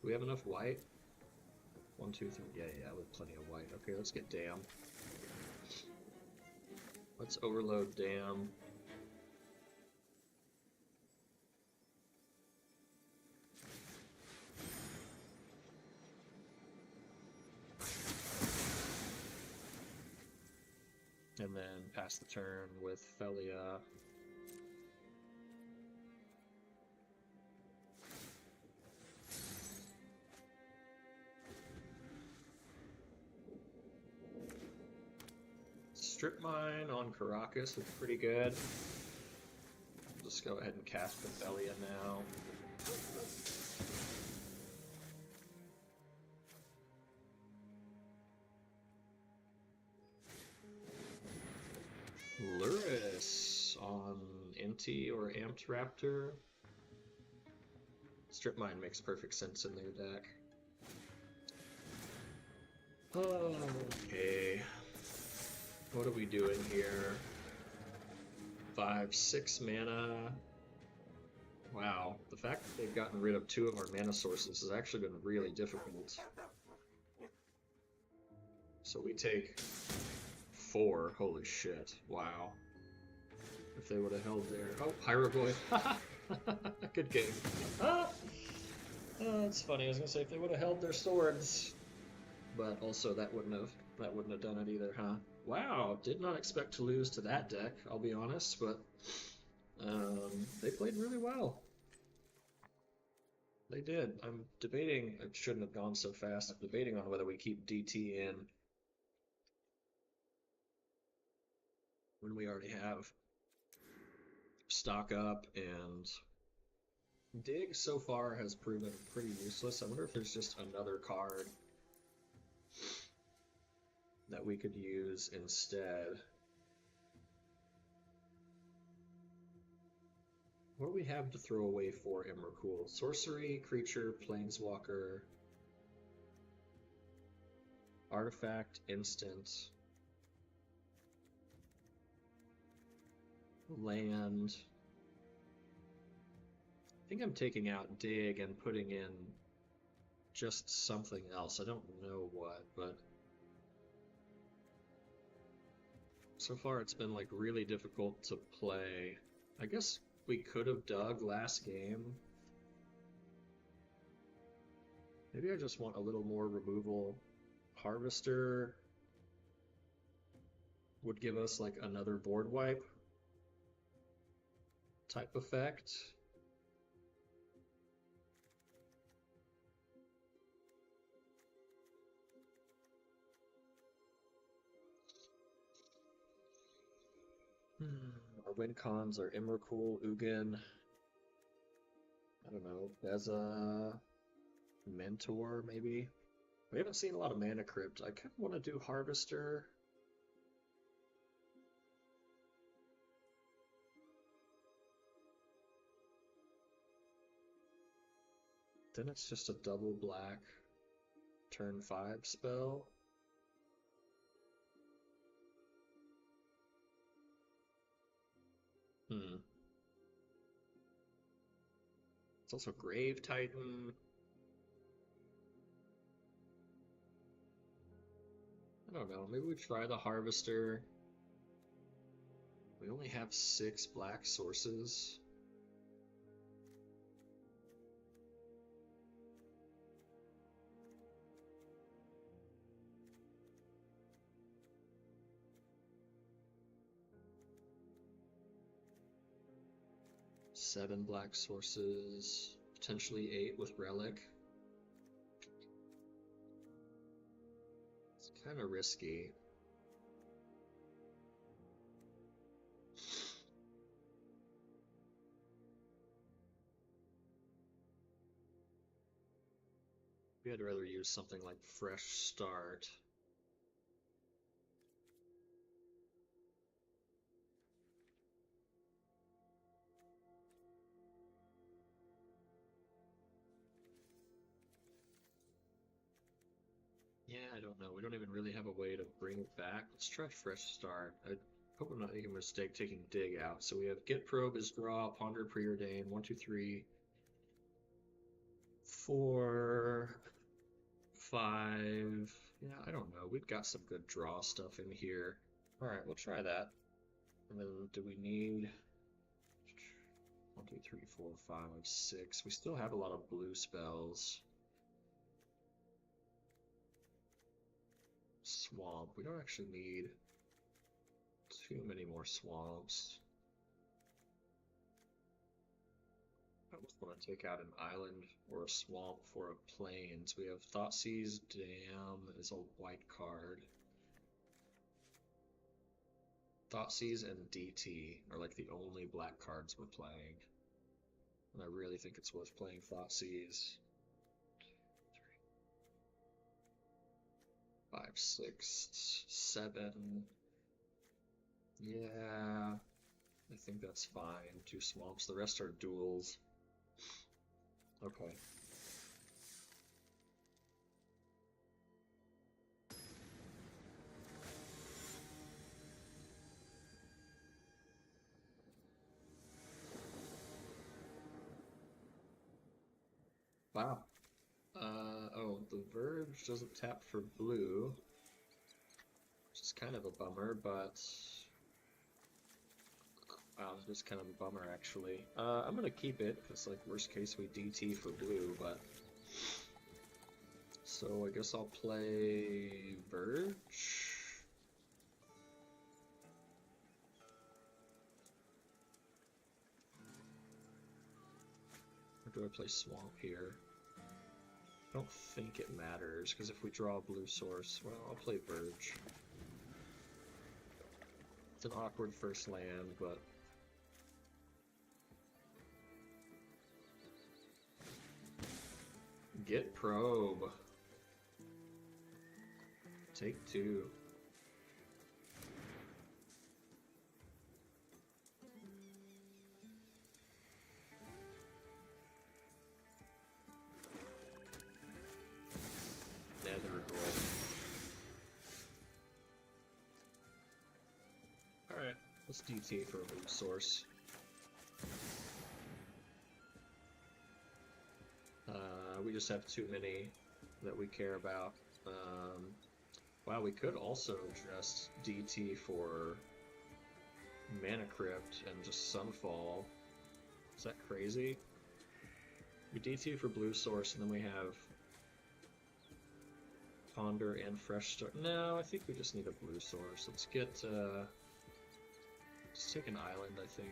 Do we have enough white? 1, 2, 3. Yeah, with plenty of white. Okay, let's get Dam. Let's overload Dam. And then pass the turn with Felia. Strip Mine on Caracas is pretty good. Just go ahead and cast Felia now. Luris on NT or Amped Raptor. Strip Mine makes perfect sense in their deck. Okay. What are we doing here? 5, 6 mana. Wow, the fact that they've gotten rid of 2 of our mana sources has actually been really difficult. So we take 4. Holy shit. Wow. If they would have held their... Oh, Hieroglyph. Good game. Oh, that's funny. I was gonna say if they would have held their swords. But also that wouldn't have done it either, huh? Wow, did not expect to lose to that deck, I'll be honest, but they played really well. They did. I'm debating, it shouldn't have gone so fast, I'm debating on whether we keep DT in when we already have stock up, and Dig so far has proven pretty useless. I wonder if there's just another card that we could use instead. What do we have to throw away for Emrakul? Sorcery, creature, planeswalker, artifact, instant, land. I think I'm taking out Dig and putting in just something else. I don't know what, but so far it's been like really difficult to play. I guess we could have dug last game. Maybe I just want a little more removal. Harvester would give us like another board wipe type effect. Our win cons are Emrakul, Ugin, I don't know, as a mentor, maybe? We haven't seen a lot of Mana Crypt. I kind of want to do Harvester. Then it's just a double black turn 5 spell. It's also Grave Titan. I don't know, maybe we try the Harvester. We only have 6 black sources. Seven black sources, potentially 8 with Relic. It's kind of risky. Maybe I'd rather use something like Fresh Start. Yeah, I don't know. We don't even really have a way to bring it back. Let's try Fresh Start. I hope I'm not making a mistake taking Dig out. So we have Get Probe is draw, Ponder Preordain, 1, 2, 3, 4, 5. Yeah, I don't know. We've got some good draw stuff in here. Alright, we'll try that. And then do we need 1, 2, 3, 4, 5, 6? We still have a lot of blue spells. Swamp. We don't actually need too many more swamps. I almost want to take out an island or a swamp for a plains. We have Thoughtseize Dam is a white card. Thoughtseize and DT are like the only black cards we're playing. And I really think it's worth playing Thoughtseize. 5, 6, 7. Yeah, I think that's fine. 2 swamps. The rest are duels. Okay. Wow. Oh, the Verge doesn't tap for blue, which is kind of a bummer, but wow, it's kind of a bummer actually. I'm gonna keep it because, like, worst case we DT for blue, but so I guess I'll play Verge. Or do I play Swamp here? I don't think it matters, because if we draw a blue source, well, I'll play Verge. It's an awkward first land, but Get Probe. Take 2. Alright, let's DT for a blue source. We just have too many that we care about. Wow, we could also just DT for Mana Crypt and just Sunfall. Is that crazy? We DT for blue source and then we have Ponder and Fresh Start. No, I think we just need a blue source. Let's get, let's take an island, I think.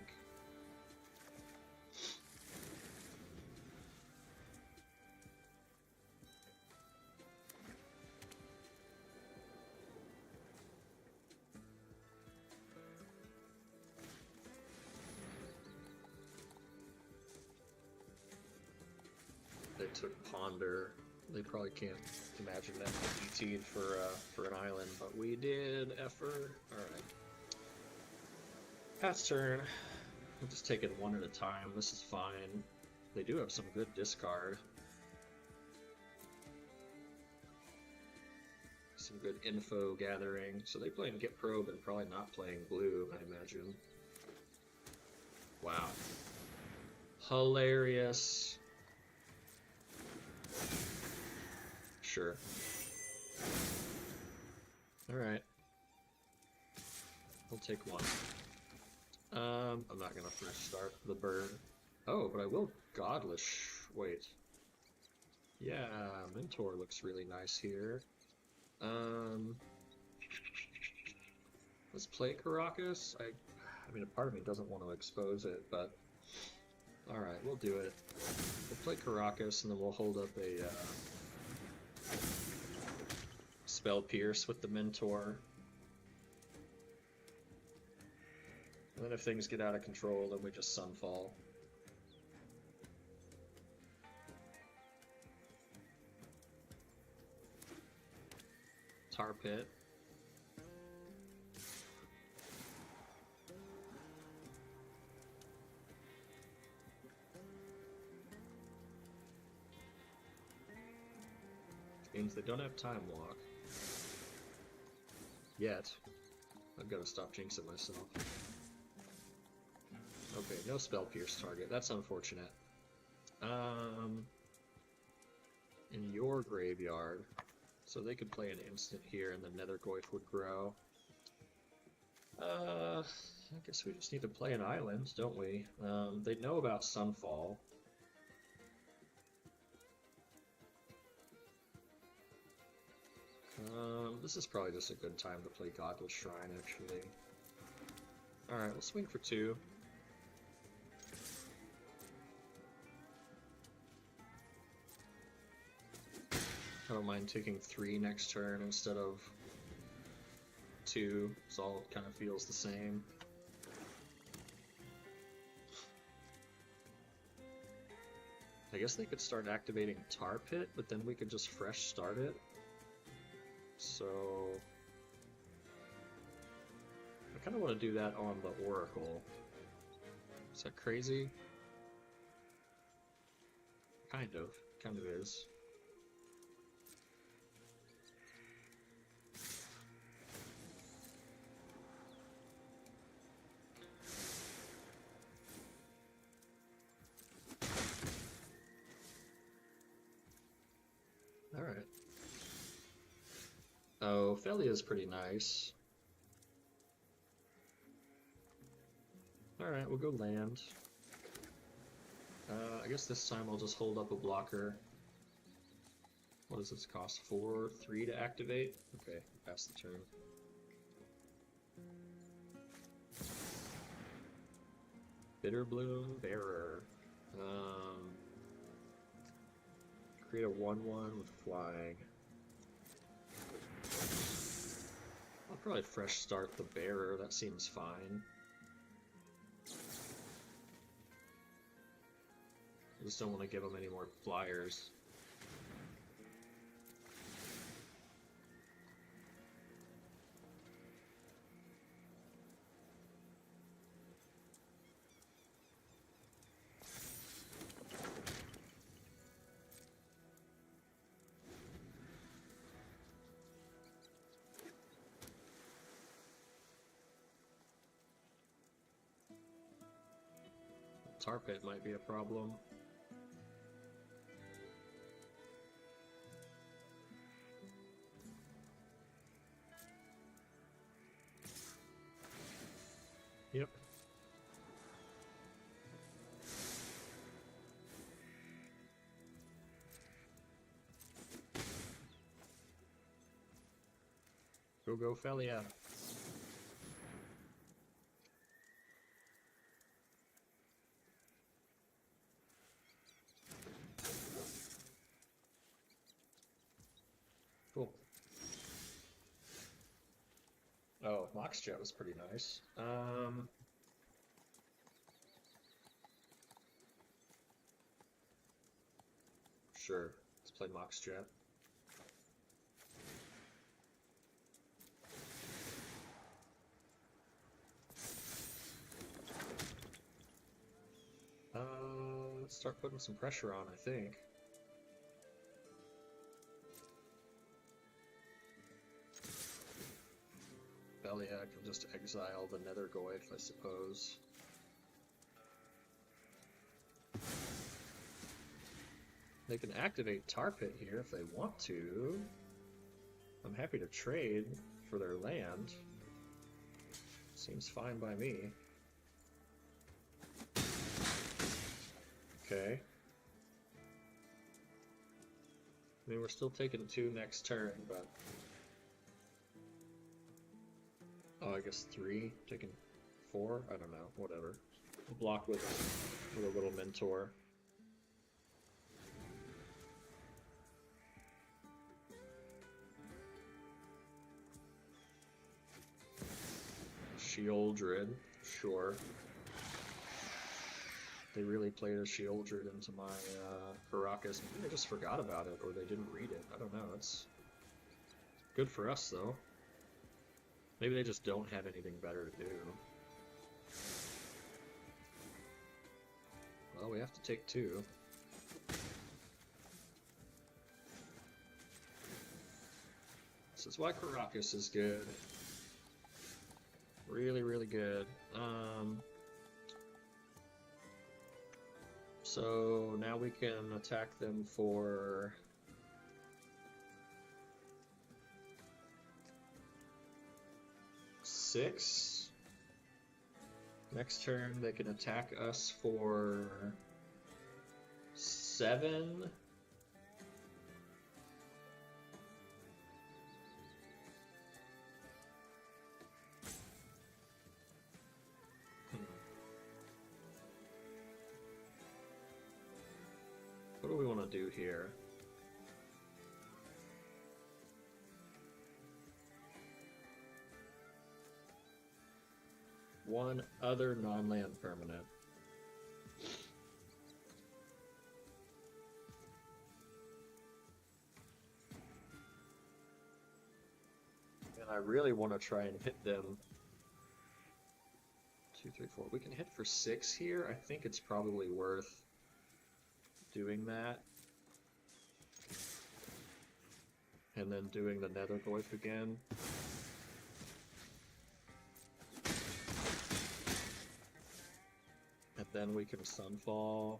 took Ponder. They probably can't imagine that we ET'd for an island, but we did. Effer. Alright. Pat's turn. We'll just take it one at a time. This is fine. They do have some good discard. Some good info gathering. So they play in Get Probe and probably not playing blue, I imagine. Wow. Hilarious. Sure. Alright. We'll take one. I'm not gonna fresh start the bird. Oh, but I will Godlish. Wait. Yeah, Mentor looks really nice here. Let's play Caracas. I mean, a part of me doesn't want to expose it, but alright, we'll do it. We'll play Caracas, and then we'll hold up a Spell Pierce with the Mentor. And then if things get out of control, then we just Sunfall. Tar Pit. Means they don't have Time Walk. Yet. I've got to stop jinxing myself. Okay, no Spell Pierce target. That's unfortunate. In your graveyard. So they could play an instant here and the Nethergoyf would grow. I guess we just need to play an island, don't we? They know about Sunfall. This is probably just a good time to play Godless Shrine, actually. Alright, we'll swing for 2. I don't mind taking 3 next turn instead of 2, so all kind of feels the same. I guess they could start activating Tar Pit, but then we could just fresh start it. So I kind of want to do that on the Oracle. Is that crazy? Kind of is. Alright. Oh, Felia is pretty nice. Alright, we'll go land. I guess this time I'll just hold up a blocker. What does this cost? 4, 3 to activate? Okay, pass the turn. Bitterbloom Bearer. Create a 1/1 with flying. I'll probably fresh start the Bearer, that seems fine. I just don't want to give him any more flyers. Tar Pit might be a problem. Yep. Go Felia. Cool. Oh, Mox Jet was pretty nice. Sure. Let's play Mox Jet. Let's start putting some pressure on, I think. Beliak can just exile the Nether Goyf, I suppose. They can activate Tar Pit here if they want to. I'm happy to trade for their land. Seems fine by me. Okay. I mean, we're still taking 2 next turn, but... Oh, I guess 3, taking 4? I don't know, whatever. We'll block with a little Mentor. Shieldred, sure. They really played a Shieldred into my Caracas. Maybe they just forgot about it, or they didn't read it. I don't know. It's good for us, though. Maybe they just don't have anything better to do. Well, we have to take 2. This is why Caracas is good. Really, really good. So now we can attack them for 6. Next turn they can attack us for 7. What do we want to do here? One other non-land permanent. And I really want to try and hit them. 2, 3, 4. We can hit for 6 here. I think it's probably worth doing that. And then doing the Nether Goyf again. And then we can Sunfall.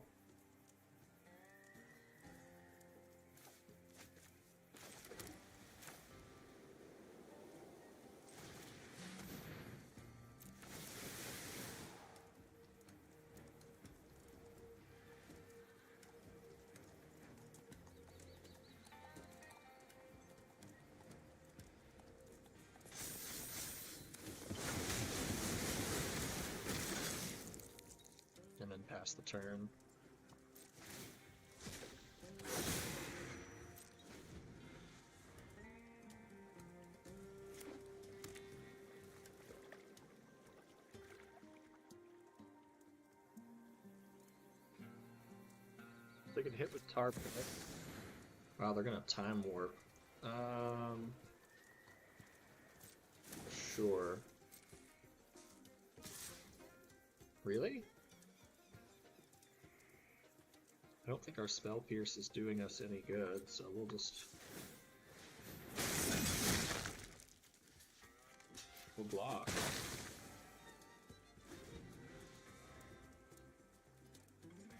Pass the turn. They can hit with Tar Pit. Wow, they're gonna Time Warp. Sure. Really? I don't think our Spell Pierce is doing us any good, so we'll just... We'll block.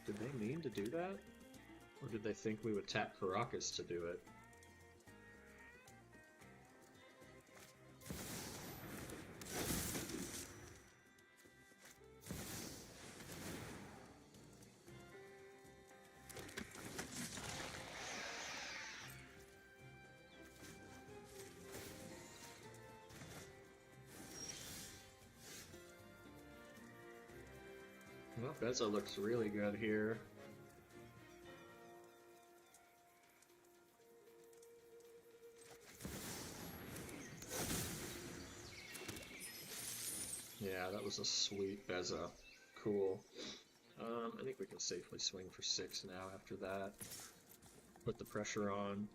Did they mean to do that? Or did they think we would tap Caracas to do it? Well, Beza looks really good here. Yeah, that was a sweet Beza. Cool. I think we can safely swing for 6 now after that. put the pressure on.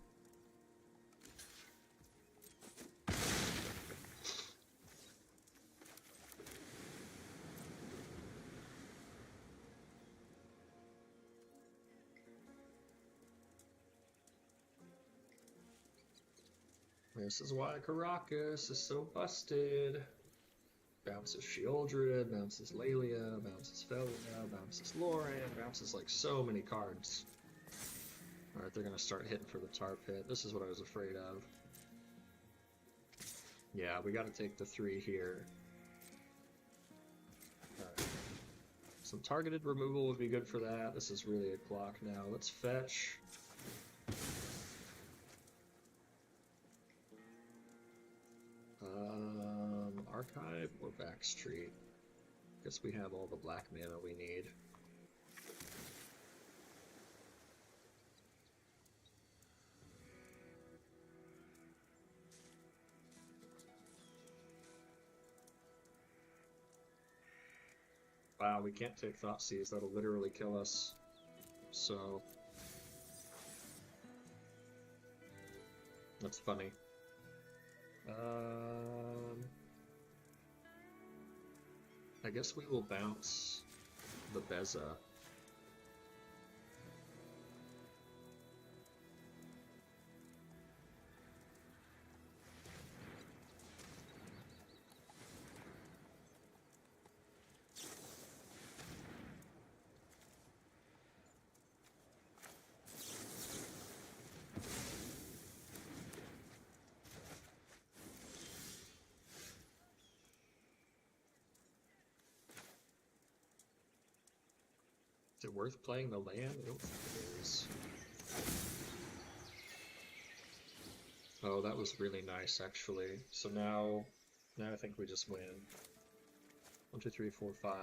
This is why Caracas is so busted. Bounces Sheoldred, bounces Lelia, bounces Felia, bounces Lauren, bounces like so many cards. Alright, they're gonna start hitting for the tar pit. This is what I was afraid of. Yeah, we gotta take the 3 here. Alright. Some targeted removal would be good for that. This is really a clock now. Let's fetch. Archive or Backstreet? Guess we have all the black mana we need. Wow, we can't take Thoughtseize, that'll literally kill us. So... that's funny. I guess we will bounce the Beza. Is it worth playing the land? I don't think it is. Oh, that was really nice, actually. So now I think we just win. 1, 2, 3, 4, 5,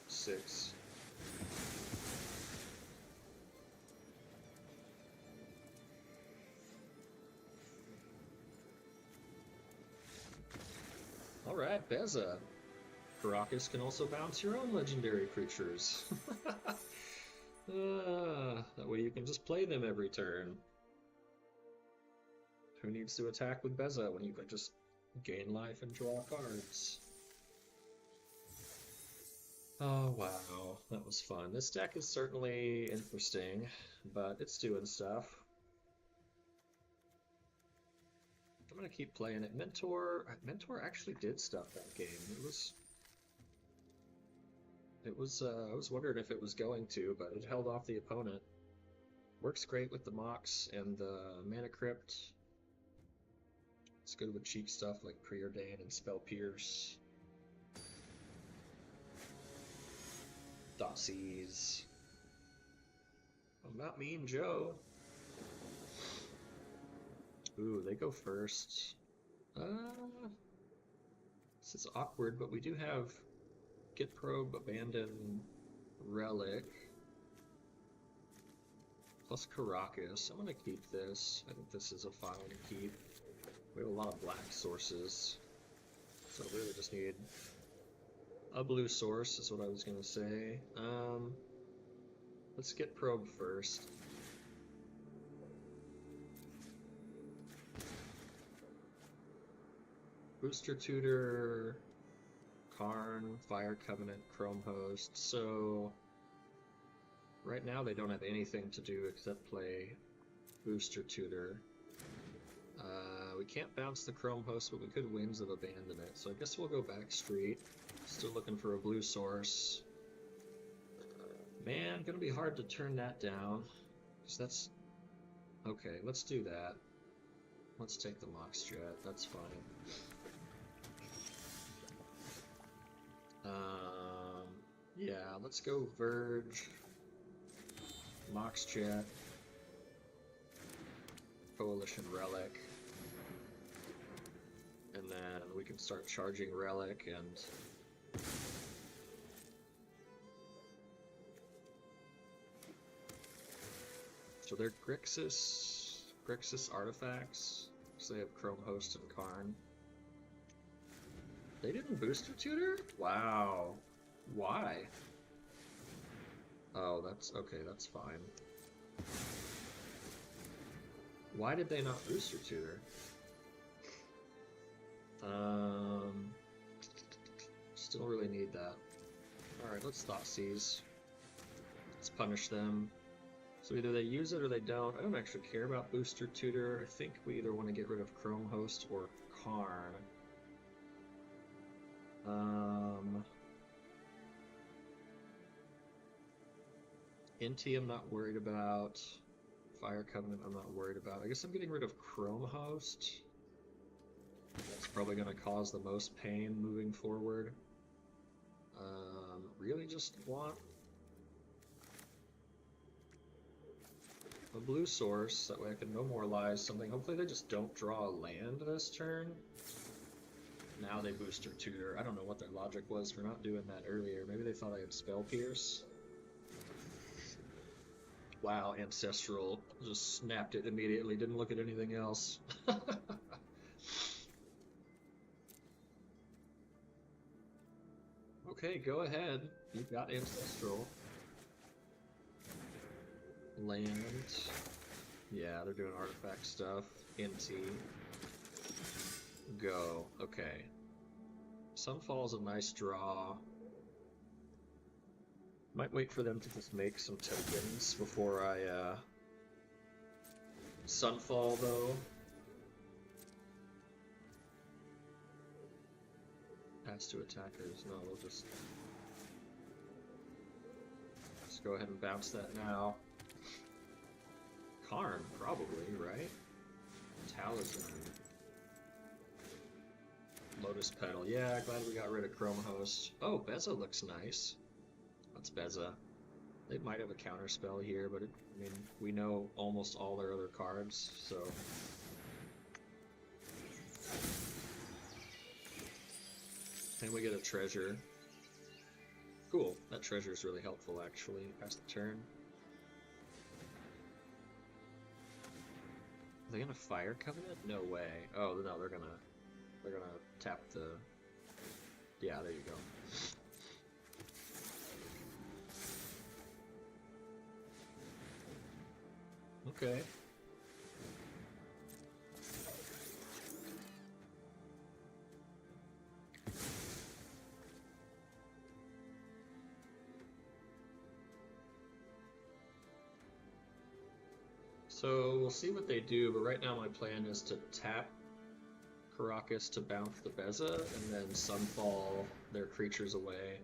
6. All right, Beza. Caracas can also bounce your own legendary creatures. That way you can just play them every turn. Who needs to attack with Beza when you can just gain life and draw cards? Oh wow, that was fun. This deck is certainly interesting, but it's doing stuff. I'm gonna keep playing it. Mentor actually did stuff that game. I was wondering if it was going to, but it held off the opponent. Works great with the Mox and the Mana Crypt. It's good with cheap stuff like Preordain and Spell Pierce. Thoughtseize. I'm not Mean Joe. Ooh, they go first. This is awkward, but we do have Get Probe, Abandon, Relic, plus Caracas. I'm gonna keep this. I think this is a fine keep. We have a lot of black sources, so I really just need a blue source, is what I was gonna say. Let's get Probe first. Booster Tutor, Karn, Fire Covenant, Chrome Host. So right now they don't have anything to do except play Booster Tutor. We can't bounce the Chrome Host, but we could Winds of Abandonment. So I guess we'll go Backstreet. Still looking for a blue source. Man, gonna be hard to turn that down. 'Cause that's... okay, let's do that. Let's take the Mox Jet, that's fine. Yeah, let's go Verge, Mox Jet, Coalition Relic, and then we can start charging Relic and so they're Grixis artifacts, so they have Chrome Host and Karn. They didn't Booster Tutor? Wow. Why? Oh, that's okay, that's fine. Why did they not booster tutor? Still really need that. Alright, let's Thought Seize. Let's punish them. So either they use it or they don't. I don't actually care about booster tutor. I think we either want to get rid of Chrome Host or Karn. Inti I'm not worried about. Fire Covenant I'm not worried about. I guess I'm getting rid of Chrome Host. That's probably going to cause the most pain moving forward. Really just want a blue source, that way I can memorialize something. Hopefully they just don't draw a land this turn. Now they booster tutor. I don't know what their logic was for not doing that earlier. Maybe they thought I had Spell Pierce. Wow, Ancestral. Just snapped it immediately, didn't look at anything else. Okay, go ahead. You've got Ancestral. Land. Yeah, they're doing artifact stuff. Inti. Go. Okay. Sunfall's a nice draw. Might wait for them to just make some tokens before I, Sunfall, though. Pass to attackers. No, we'll just go ahead and bounce that now. Karn, probably, right? Talisman. Lotus Petal. Yeah, glad we got rid of Chrome Host. Oh, Beza looks nice. That's Beza. They might have a counter spell here, but I mean, we know almost all their other cards, so. And we get a treasure. Cool. That treasure is really helpful, actually. Pass the turn. Are they gonna Fire Covenant? No way. Oh no, they're gonna tap the. Yeah, there you go. Okay. So we'll see what they do, but right now my plan is to tap Caracas to bounce the Beza, and then Sunfall their creatures away.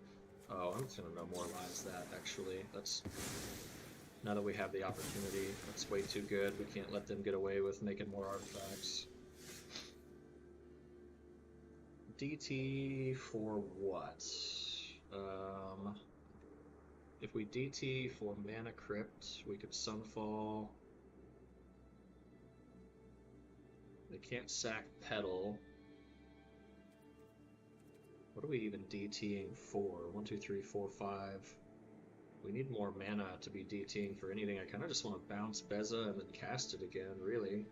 Oh, I'm just gonna memorialize that, actually. That's... Now that we have the opportunity, that's way too good. We can't let them get away with making more artifacts. DT for what? If we DT for Mana Crypt, we could Sunfall. They can't sack Petal. What are we even DTing for? 1, 2, 3, 4, 5. We need more mana to be DTing for anything. I kind of just want to bounce Beza and then cast it again, really.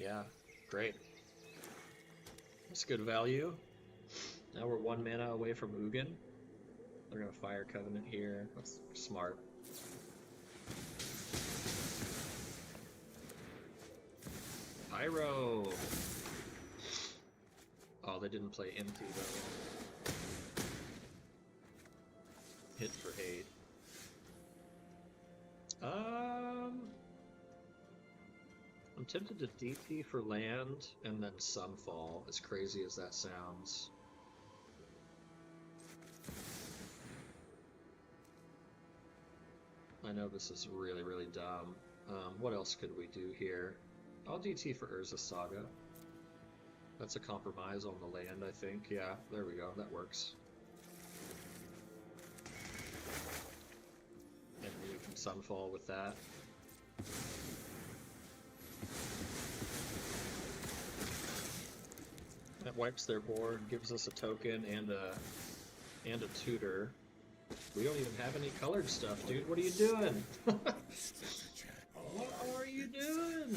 Yeah, great. That's good value. Now we're 1 mana away from Ugin. They're gonna Fire Covenant here. That's smart. Pyro! Oh, they didn't play empty though. Hit for hate. I'm tempted to DP for land and then Sunfall, as crazy as that sounds. I know this is really, really dumb. What else could we do here? I'll DT for Urza Saga. That's a compromise on the land, I think. Yeah, there we go. That works. And we can Sunfall with that. That wipes their board, gives us a token and a tutor. We don't even have any colored stuff, dude. What are you doing? What are you doing?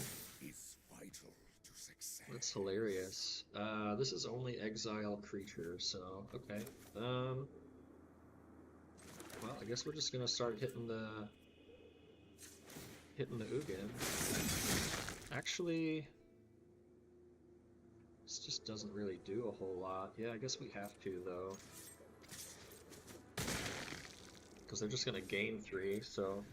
That's hilarious. This is only exile creature, so okay. Well, I guess we're just gonna start hitting the Ugin. Actually, this just doesn't really do a whole lot. Yeah, I guess we have to though, because they're just gonna gain 3. So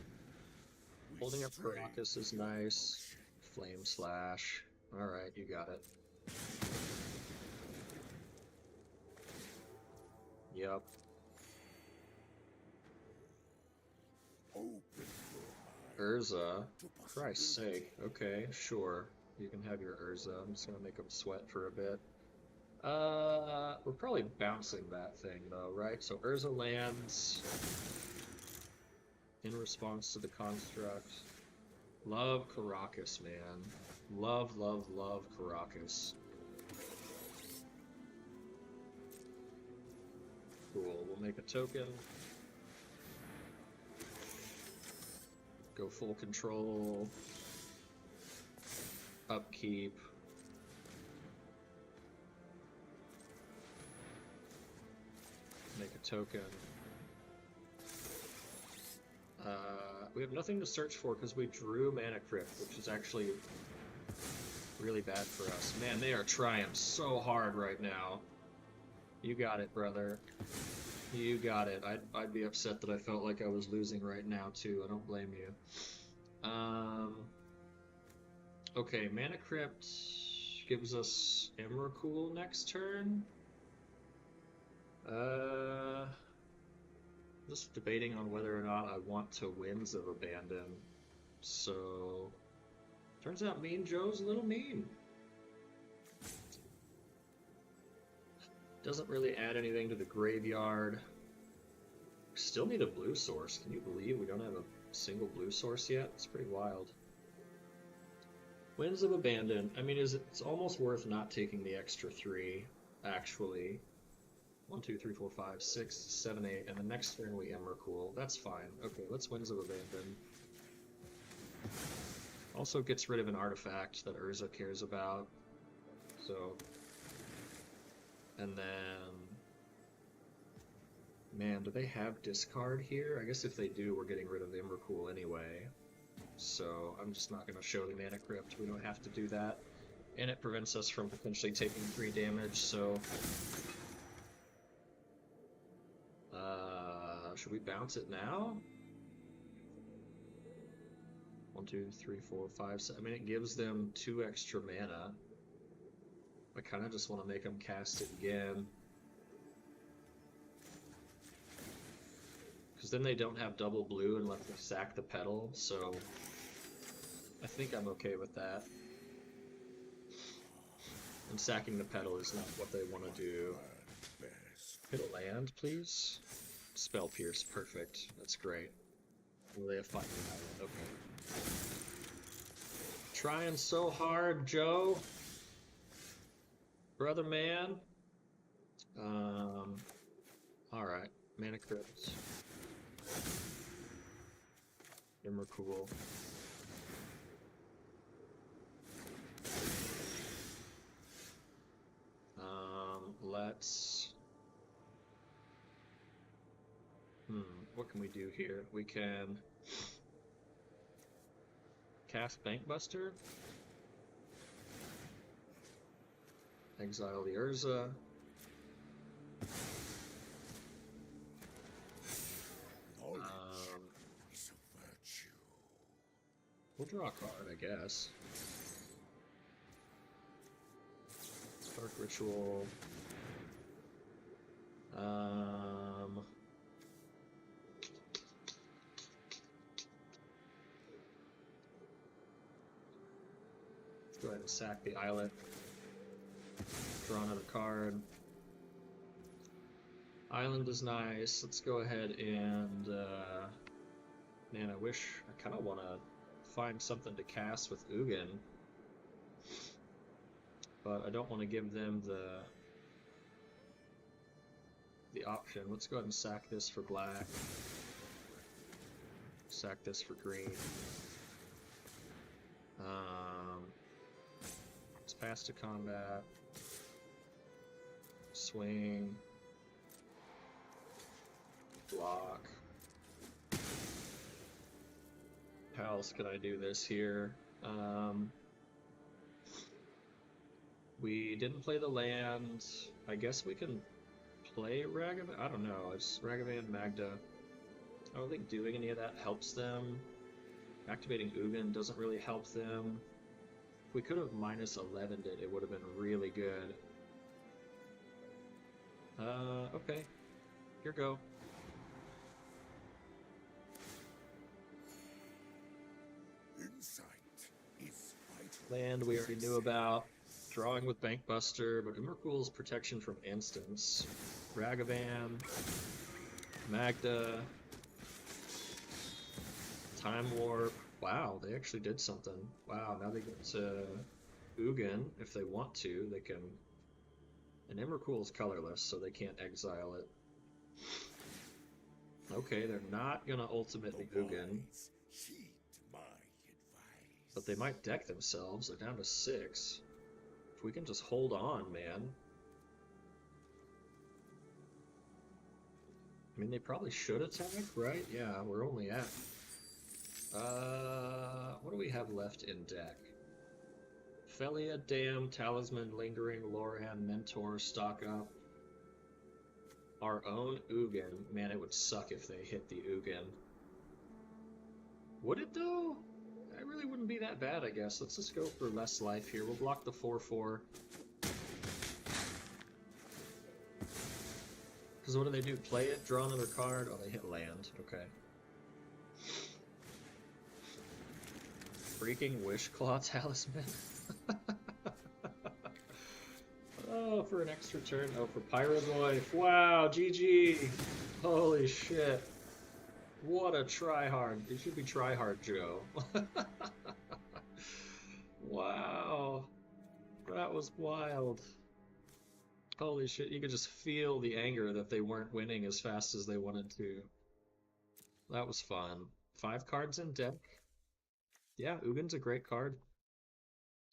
holding up Caracas is nice. Flame Slash. All right, you got it. Yep. Urza. Christ's sake. Okay, sure. You can have your Urza. I'm just gonna make him sweat for a bit. We're probably bouncing that thing though, right? So Urza lands in response to the construct. Love Caracas, man. Love, love, love Caracas. Cool. We'll make a token. Go full control. Upkeep. Make a token. We have nothing to search for because we drew Mana Crypt, which is actually really bad for us. Man, they are trying so hard right now. You got it, brother. You got it. I'd be upset that I felt like I was losing right now, too. I don't blame you. Okay, Mana Crypt gives us Emrakul next turn. Just debating on whether or not I want to Winds of Abandon. So, turns out Mean Joe's a little mean. Doesn't really add anything to the graveyard. Still need a blue source. Can you believe we don't have a single blue source yet? It's pretty wild. Winds of Abandon. I mean, it's almost worth not taking the extra 3, actually. 1, 2, 3, 4, 5, 6, 7, 8, and the next turn we Emrakul. That's fine. Okay, let's Winds of Abandon. Also gets rid of an artifact that Urza cares about. So, and then, man, do they have discard here? I guess if they do, we're getting rid of Emrakul anyway. So I'm just not going to show the Mana Crypt. We don't have to do that. And it prevents us from potentially taking 3 damage, so... should we bounce it now? 1, 2, 3, 4, 5, 6. I mean, it gives them 2 extra mana. I kind of just want to make them cast it again. Because then they don't have double blue and let them sack the petal, so I think I'm okay with that. And sacking the petal is not what they want to do. Hit a land, please. Spell Pierce, perfect. That's great. Well, they have Fire Island, okay. Trying so hard, Joe. Brother man. Alright. Mana Crypt. Emrakul. Let's... what can we do here? We can cast Bankbuster, exile the Urza, we'll draw a card, I guess. Dark Ritual. Let's go ahead and sack the Islet. Draw another card. Island is nice. Let's go ahead and man, I wish I kind of want to find something to cast with Ugin, but I don't want to give them the option. Let's go ahead and sack this for black. Sack this for green. Let's pass to combat. Swing. Block. How else can I do this here? We didn't play the land. I guess we can play Ragavan? I don't know. It's Ragavan, Magda. I don't think doing any of that helps them. Activating Ugin doesn't really help them. If we could have minus 11'd it, it would have been really good. Okay. Here go. Insight is vital. Land we already knew about. Drawing with Bankbuster, but Emrakul's protection from instants. Ragavan. Magda. Time Warp. Wow, they actually did something. Wow, now they get to Ugin. If they want to, they can. And Emrakul is colorless, so they can't exile it. Okay, they're not gonna ultimately Ugin. Heed my advice. But they might deck themselves. They're down to 6. If we can just hold on, man. I mean, they probably should attack, right? Yeah, we're only at... what do we have left in deck? Felia, Dam, Talisman, Lingering, Loran, Mentor, Stock Up. Our own Ugin. Man, it would suck if they hit the Ugin. Would it, though? It really wouldn't be that bad, I guess. Let's just go for less life here. We'll block the 4/4. Because what do they do? Play it, draw another card? Oh, they hit land. Okay. Freaking Wishclaw Talisman. Oh, for an extra turn. Oh, for Pyrogoyf. Wow, GG. Holy shit. What a tryhard. It should be tryhard Joe. Wow. That was wild. Holy shit, you could just feel the anger that they weren't winning as fast as they wanted to. That was fun. 5 cards in deck. Yeah, Ugin's a great card.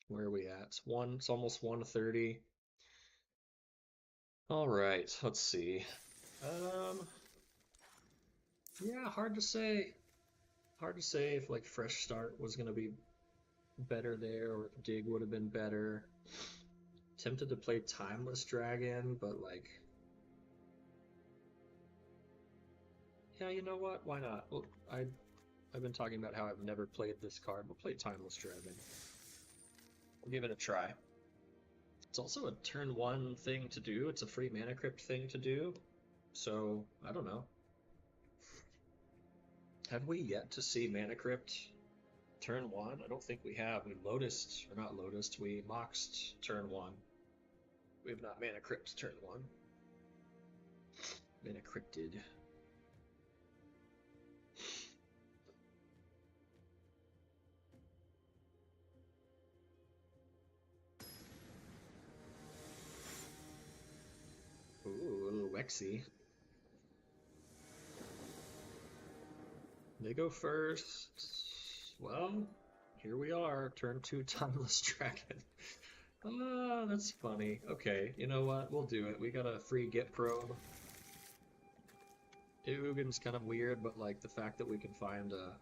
Where are we at? It's almost 130. Alright, let's see. Yeah, hard to say. Hard to say if like Fresh Start was gonna be better there or if Dig would have been better. Tempted to play Timeless Dragon, but like... Yeah, you know what? Why not? Well, I've been talking about how I've never played this card. We'll play Timeless Dragon. We'll give it a try. It's also a turn 1 thing to do. It's a free mana crypt thing to do. So, I don't know. Have we yet to see Mana Crypt turn 1? I don't think we have. We Lotused, or not Lotused, we Moxed turn 1. We have not Mana Crypt turn 1. Mana Crypted. Ooh, a little Wexy. They go first. Well, here we are. Turn 2 Timeless Dragon. Ah, that's funny. Okay, you know what? We'll do it. We got a free Get Probe. Ugin's kind of weird, but like the fact that we can find a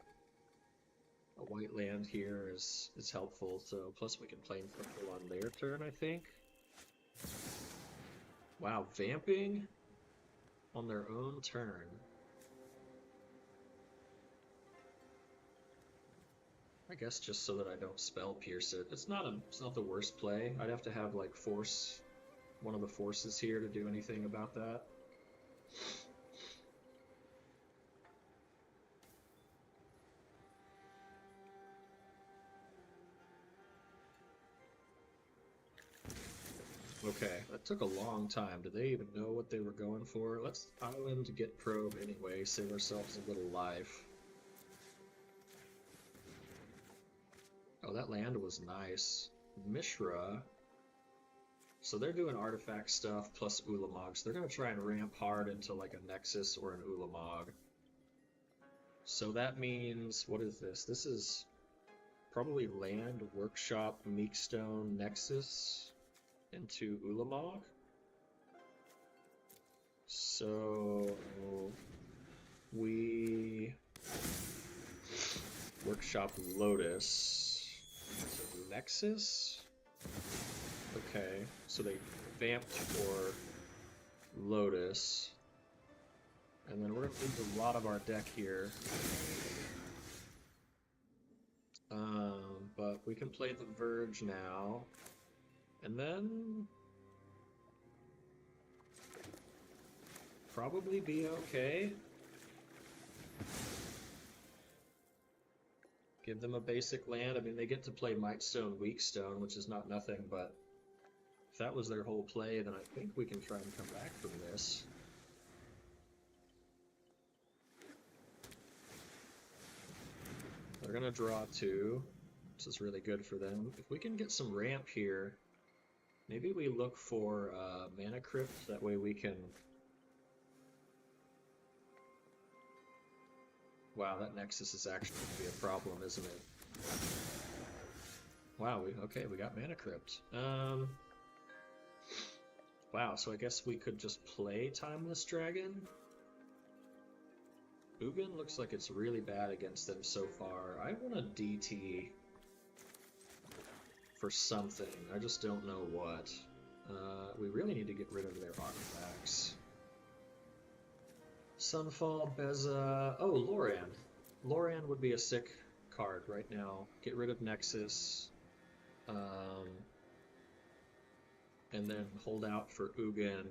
white land here is helpful. So plus we can play purple on their turn, I think. Wow, vamping on their own turn. I guess just so that I don't spell pierce it. It's not the worst play. I'd have to have like force one of the forces here to do anything about that. Okay, that took a long time. Did they even know what they were going for? Let's island to get probe anyway, save ourselves a little life. Oh, that land was nice. Mishra. So they're doing artifact stuff plus Ulamog. So they're going to try and ramp hard into like a Nexus or an Ulamog. So that means, what is this? This is probably land, Workshop, Meekstone, Nexus into Ulamog. So we Workshop Lotus. So Nexus? Okay, so they vamped for Lotus. And then we're going to lose a lot of our deck here. But we can play the Verge now. And then probably be okay. Give them a basic land. I mean, they get to play Mightstone, Weakstone, which is not nothing, but if that was their whole play, then I think we can try and come back from this. They're gonna draw 2, which is really good for them. If we can get some ramp here, maybe we look for Mana Crypt, that way we can... Wow, that Nexus is actually going to be a problem, isn't it? Wow, we got Mana Crypt. Wow, so I guess we could just play Timeless Dragon? Ugin looks like it's really bad against them so far. I want a DT for something. I just don't know what. We really need to get rid of their artifacts. Sunfall, Beza... Oh, Loran. Loran would be a sick card right now. Get rid of Nexus. And then hold out for Ugin.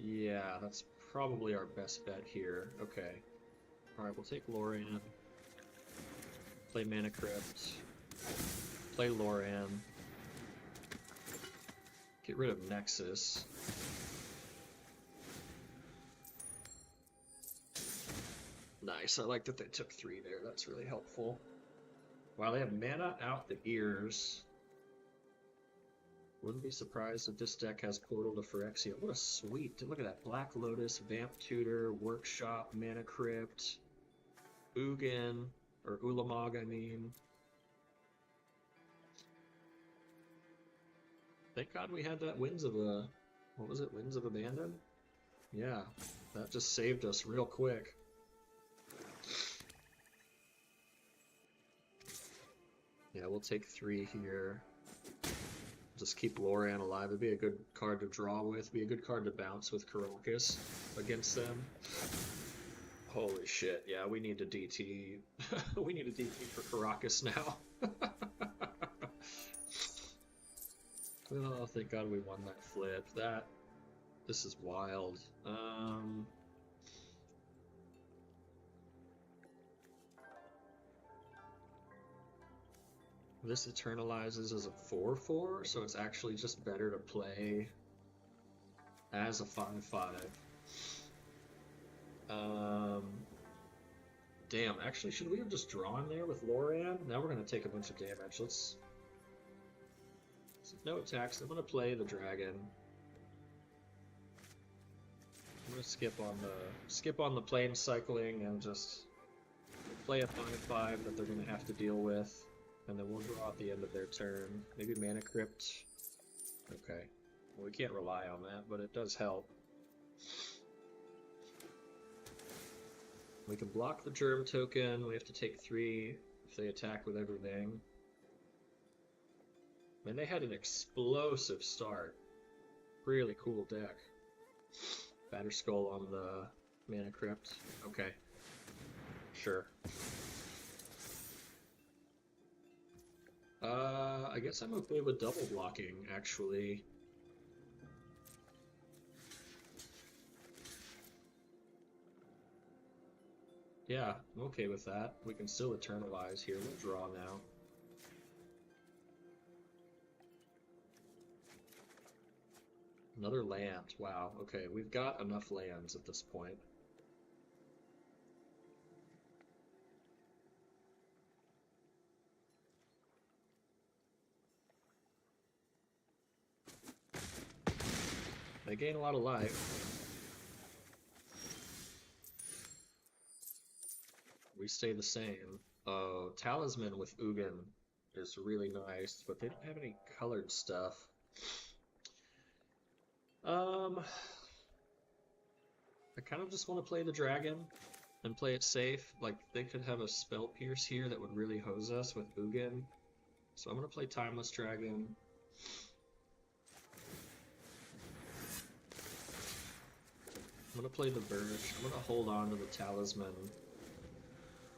Yeah, that's probably our best bet here. Okay. Alright, we'll take Loran. Play Mana Crypt. Play Loran. Get rid of Nexus. Nice, I like that they took 3 there. That's really helpful. Wow, they have mana out the ears. Wouldn't be surprised if this deck has Portal to Phyrexia. What a sweet. Look at that. Black Lotus, Vamp Tutor, Workshop, Mana Crypt, Ugin, or Ulamog, I mean. Thank God we had that Winds of a... What was it? Winds of Abandon? Yeah, that just saved us real quick. Yeah, we'll take 3 here. Just keep Loran alive. It'd be a good card to draw with. Be a good card to bounce with Karakas against them. Holy shit, yeah, we need a DT. We need a DT for Karakas now. Oh, thank God we won that flip. This is wild. This eternalizes as a 4/4, so it's actually just better to play as a 5/5. Damn, actually, should we have just drawn there with Loran? Now we're going to take a bunch of damage. Let's no attacks. I'm going to play the dragon. I'm going to skip on the plane cycling and just play a 5/5 that they're going to have to deal with. And then we'll draw at the end of their turn. Maybe Mana Crypt. Okay. Well, we can't rely on that, but it does help. We can block the Germ token. We have to take 3 if they attack with everything. Man, they had an explosive start. Really cool deck. Batterskull on the Mana Crypt. Okay. Sure. I guess I'm okay with double blocking, actually. Yeah, I'm okay with that. We can still eternalize here. We'll draw now. Another land. Wow, okay, we've got enough lands at this point. They gain a lot of life. We stay the same. Oh, Talisman with Ugin is really nice, but they don't have any colored stuff. I kind of just want to play the dragon and play it safe. Like, they could have a Spell Pierce here that would really hose us with Ugin. So I'm going to play Timeless Dragon. I'm going to play the Birch. I'm going to hold on to the Talisman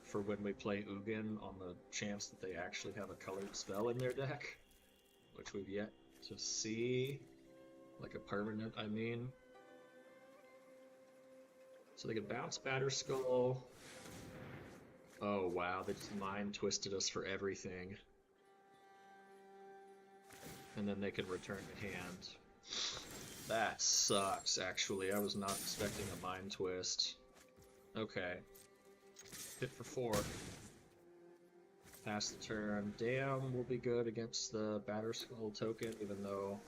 for when we play Ugin on the chance that they actually have a colored spell in their deck, which we've yet to see. Like a permanent, I mean. So they can bounce Batterskull. Oh wow, they just mind twisted us for everything. And then they can return to hand. That sucks, actually. I was not expecting a mind twist. Okay. Hit for 4. Pass the turn. Damn will be good against the Batterskull token, even though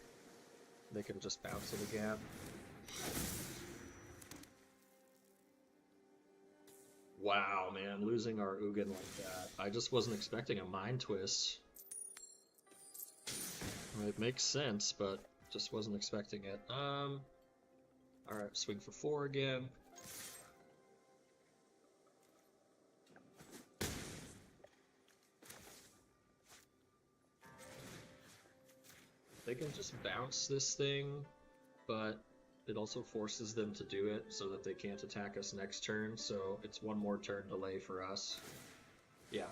they can just bounce it again. Wow, man, losing our Ugin like that. I just wasn't expecting a mind twist. I mean, it makes sense, but just wasn't expecting it. Alright, swing for 4 again. They can just bounce this thing, but it also forces them to do it so that they can't attack us next turn, so it's one more turn delay for us. Yeah,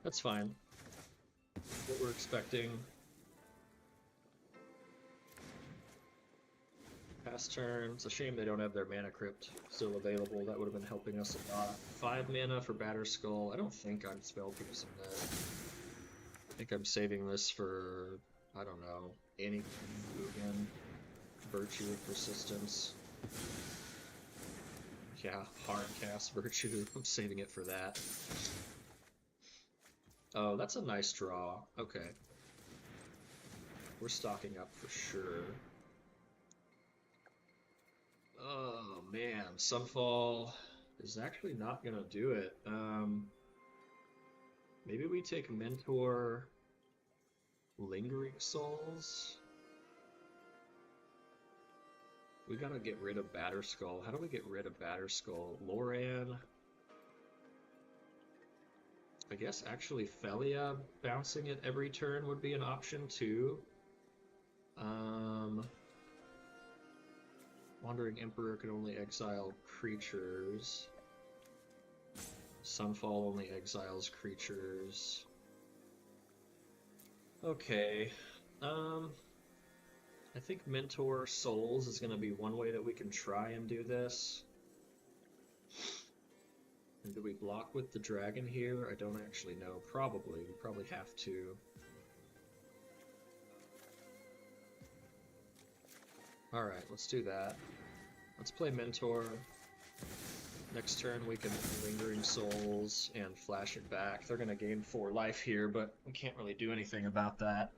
that's fine. What we're expecting. Pass turn. It's a shame they don't have their Mana Crypt still available. That would have been helping us a lot. 5 mana for Batterskull. I don't think I'm spell piercing that. I think I'm saving this for, I don't know, anything. Ugin. Virtue of Persistence. Yeah, hard cast Virtue. I'm saving it for that. Oh, that's a nice draw. Okay. We're stocking up for sure. Oh man, Sunfall is actually not gonna do it. Maybe we take Mentor Lingering Souls. We gotta get rid of Batterskull. How do we get rid of Batterskull? Loran. I guess actually Felia bouncing it every turn would be an option too. Wandering Emperor can only exile creatures. Sunfall only exiles creatures. Okay. I think Mentor Souls is going to be one way that we can try and do this. And do we block with the dragon here? I don't actually know. Probably. We probably have to. Alright, let's do that. Let's play Mentor. Next turn we can Lingering Souls and flash it back. They're going to gain 4 life here, but we can't really do anything about that.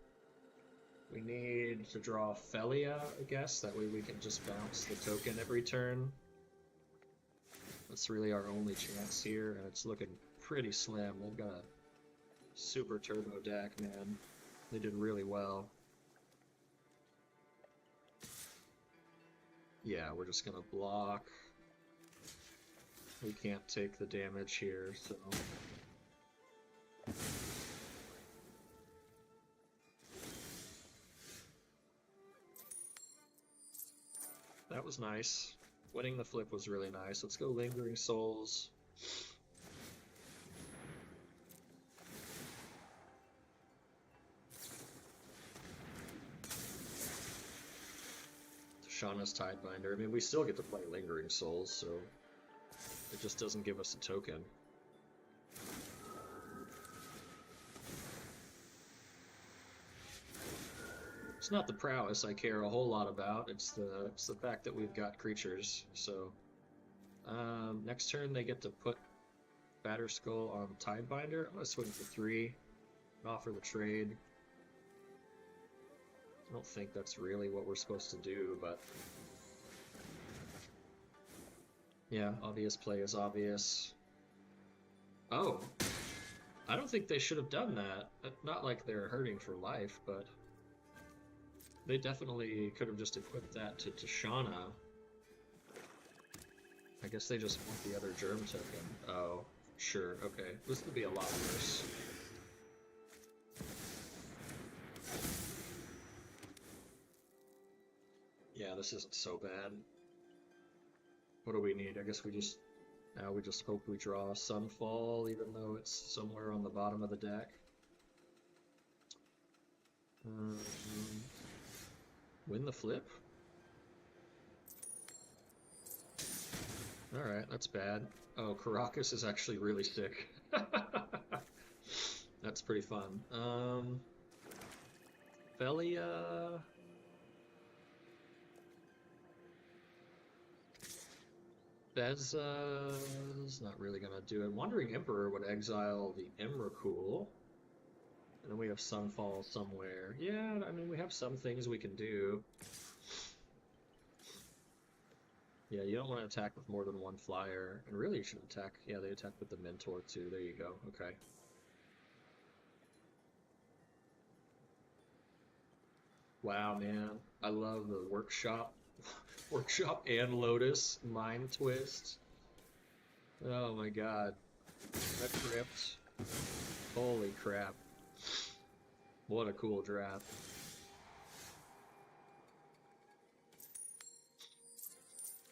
We need to draw Felia, I guess. That way we can just bounce the token every turn. That's really our only chance here, and it's looking pretty slim. They've got a super turbo deck, man. They did really well. Yeah, we're just gonna block. We can't take the damage here, so... That was nice. Winning the flip was really nice. Let's go Lingering Souls. Shauna's Tidebinder. I mean, we still get to play Lingering Souls, so it just doesn't give us a token. It's not the prowess I care a whole lot about. It's the fact that we've got creatures. So next turn they get to put Batterskull on Tidebinder. I'm gonna swing for 3 and offer the trade. I don't think that's really what we're supposed to do, but yeah, obvious play is obvious. Oh, I don't think they should have done that. Not like they're hurting for life, but they definitely could have just equipped that to Shauna. I guess they just want the other germ token. Oh, sure, okay. This could be a lot worse. Yeah, this isn't so bad. What do we need? I guess we just... Now we just hope we draw Sunfall, even though it's somewhere on the bottom of the deck. Win the flip? Alright, that's bad. Oh, Caracas is actually really sick. That's pretty fun. Velia... Bezza's not really gonna do it. Wandering Emperor would exile the Emrakul. And then we have Sunfall somewhere. Yeah, I mean, we have some things we can do. Yeah, you don't want to attack with more than one flyer. And really, you should attack... Yeah, they attack with the Mentor, too. There you go. Okay. Wow, man. I love the Workshop. Workshop and Lotus. Mind Twist. Oh, my God. That crypt. Holy crap. What a cool draft.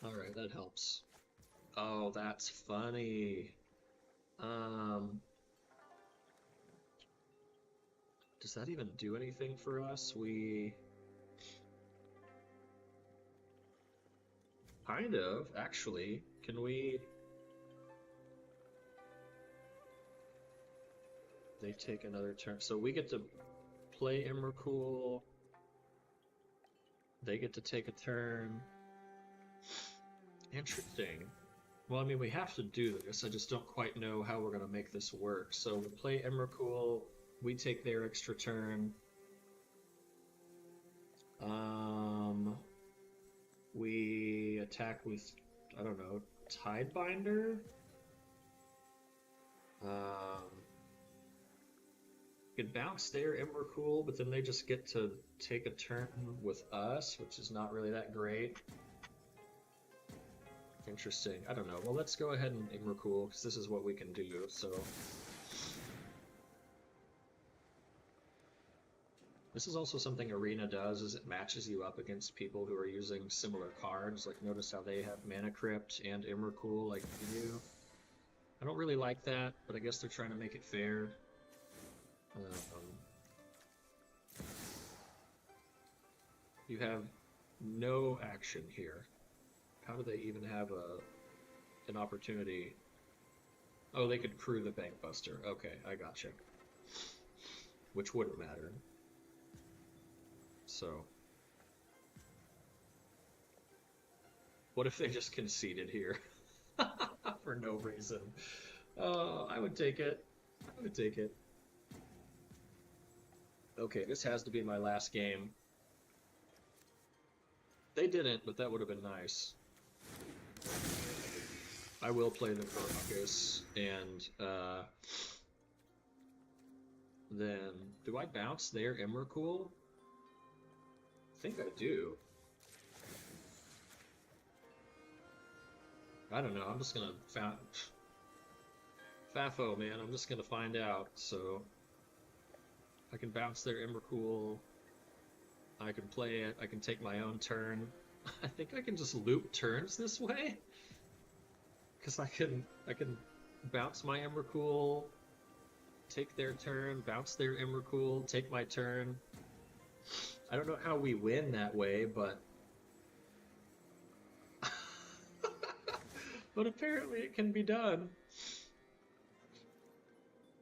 Alright, that helps. Oh, that's funny. Does that even do anything for us? We... Kind of, actually. Can we... They take another turn. So we get to play Emrakul. They get to take a turn. Interesting. Well, I mean, we have to do this. I just don't quite know how we're going to make this work. So we play Emrakul. We take their extra turn. We attack with, I don't know, Tidebinder? We could bounce their Emrakul, but then they just get to take a turn with us, which is not really that great. Interesting. I don't know. Well, let's go ahead and Emrakul, because this is what we can do, so... This is also something Arena does, is it matches you up against people who are using similar cards. Like, notice how they have Mana Crypt and Emrakul like you do. I don't really like that, but I guess they're trying to make it fair. You have no action here. How do they even have an opportunity? Oh, they could crew the Bankbuster. Okay, I gotcha. Which wouldn't matter. So, what if they just conceded here for no reason? I would take it. I would take it. Okay, this has to be my last game. They didn't, but that would have been nice. I will play the Caracas, and then do I bounce their Emrakul? I think I do. I don't know, I'm just gonna Fafo, man, I'm just gonna find out. So I can bounce their Emrakul, I can play it, I can take my own turn. I think I can just loop turns this way, because I can bounce my Emrakul, take their turn, bounce their Emrakul, take my turn. I don't know how we win that way, but but apparently it can be done.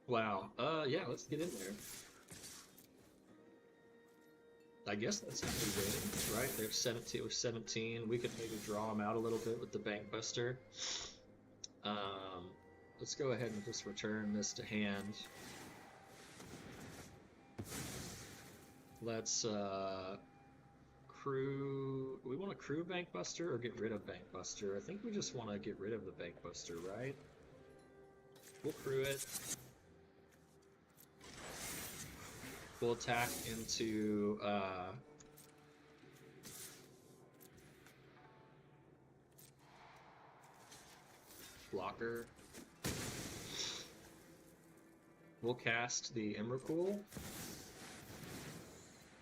Wow. Yeah, let's get in there. I guess that's how we win, right? They're 17 with 17. We could maybe draw them out a little bit with the Bankbuster. Let's go ahead and just return this to hand. Let's crew... Do we want to crew Bankbuster or get rid of Bankbuster? I think we just want to get rid of the Bankbuster, right? We'll crew it. We'll attack into blocker. We'll cast the Emrakul.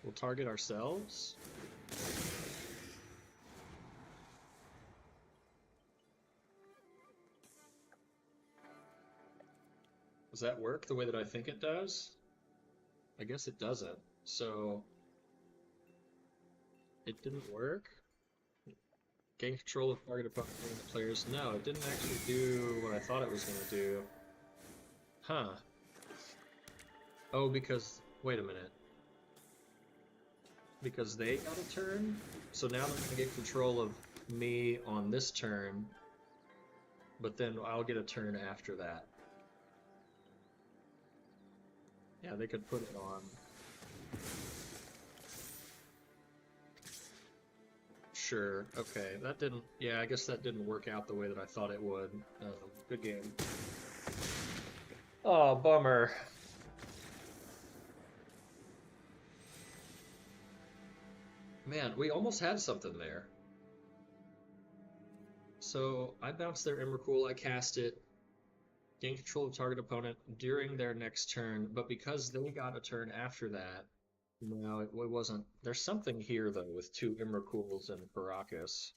We'll target ourselves. Does that work the way that I think it does? I guess it doesn't. So it didn't work. Gain control of target opponent players. No, it didn't actually do what I thought it was going to do. Huh. Oh, because... wait a minute. Because they got a turn? So now they're going to get control of me on this turn, but then I'll get a turn after that. Yeah, they could put it on. Sure, okay, that didn't... yeah, I guess that didn't work out the way that I thought it would. Good game. Oh, bummer. Man, we almost had something there. So, I bounced their Emrakul, I cast it, gain control of target opponent during their next turn, but because they got a turn after that, no, it wasn't. There's something here, though, with two Emrakuls and Karakas.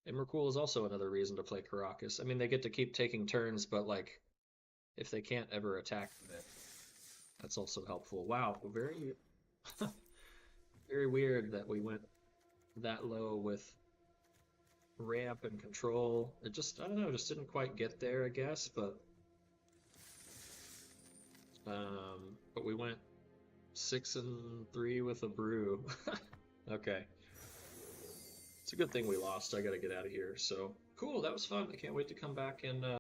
Emrakul is also another reason to play Karakas. I mean, they get to keep taking turns, but, like, if they can't ever attack with it, that's also helpful. Wow, very... very weird that we went that low with ramp and control. It just, I don't know, just didn't quite get there, I guess, but we went 6-3 with a brew. Okay. It's a good thing we lost. I gotta get out of here. So, cool, that was fun. I can't wait to come back and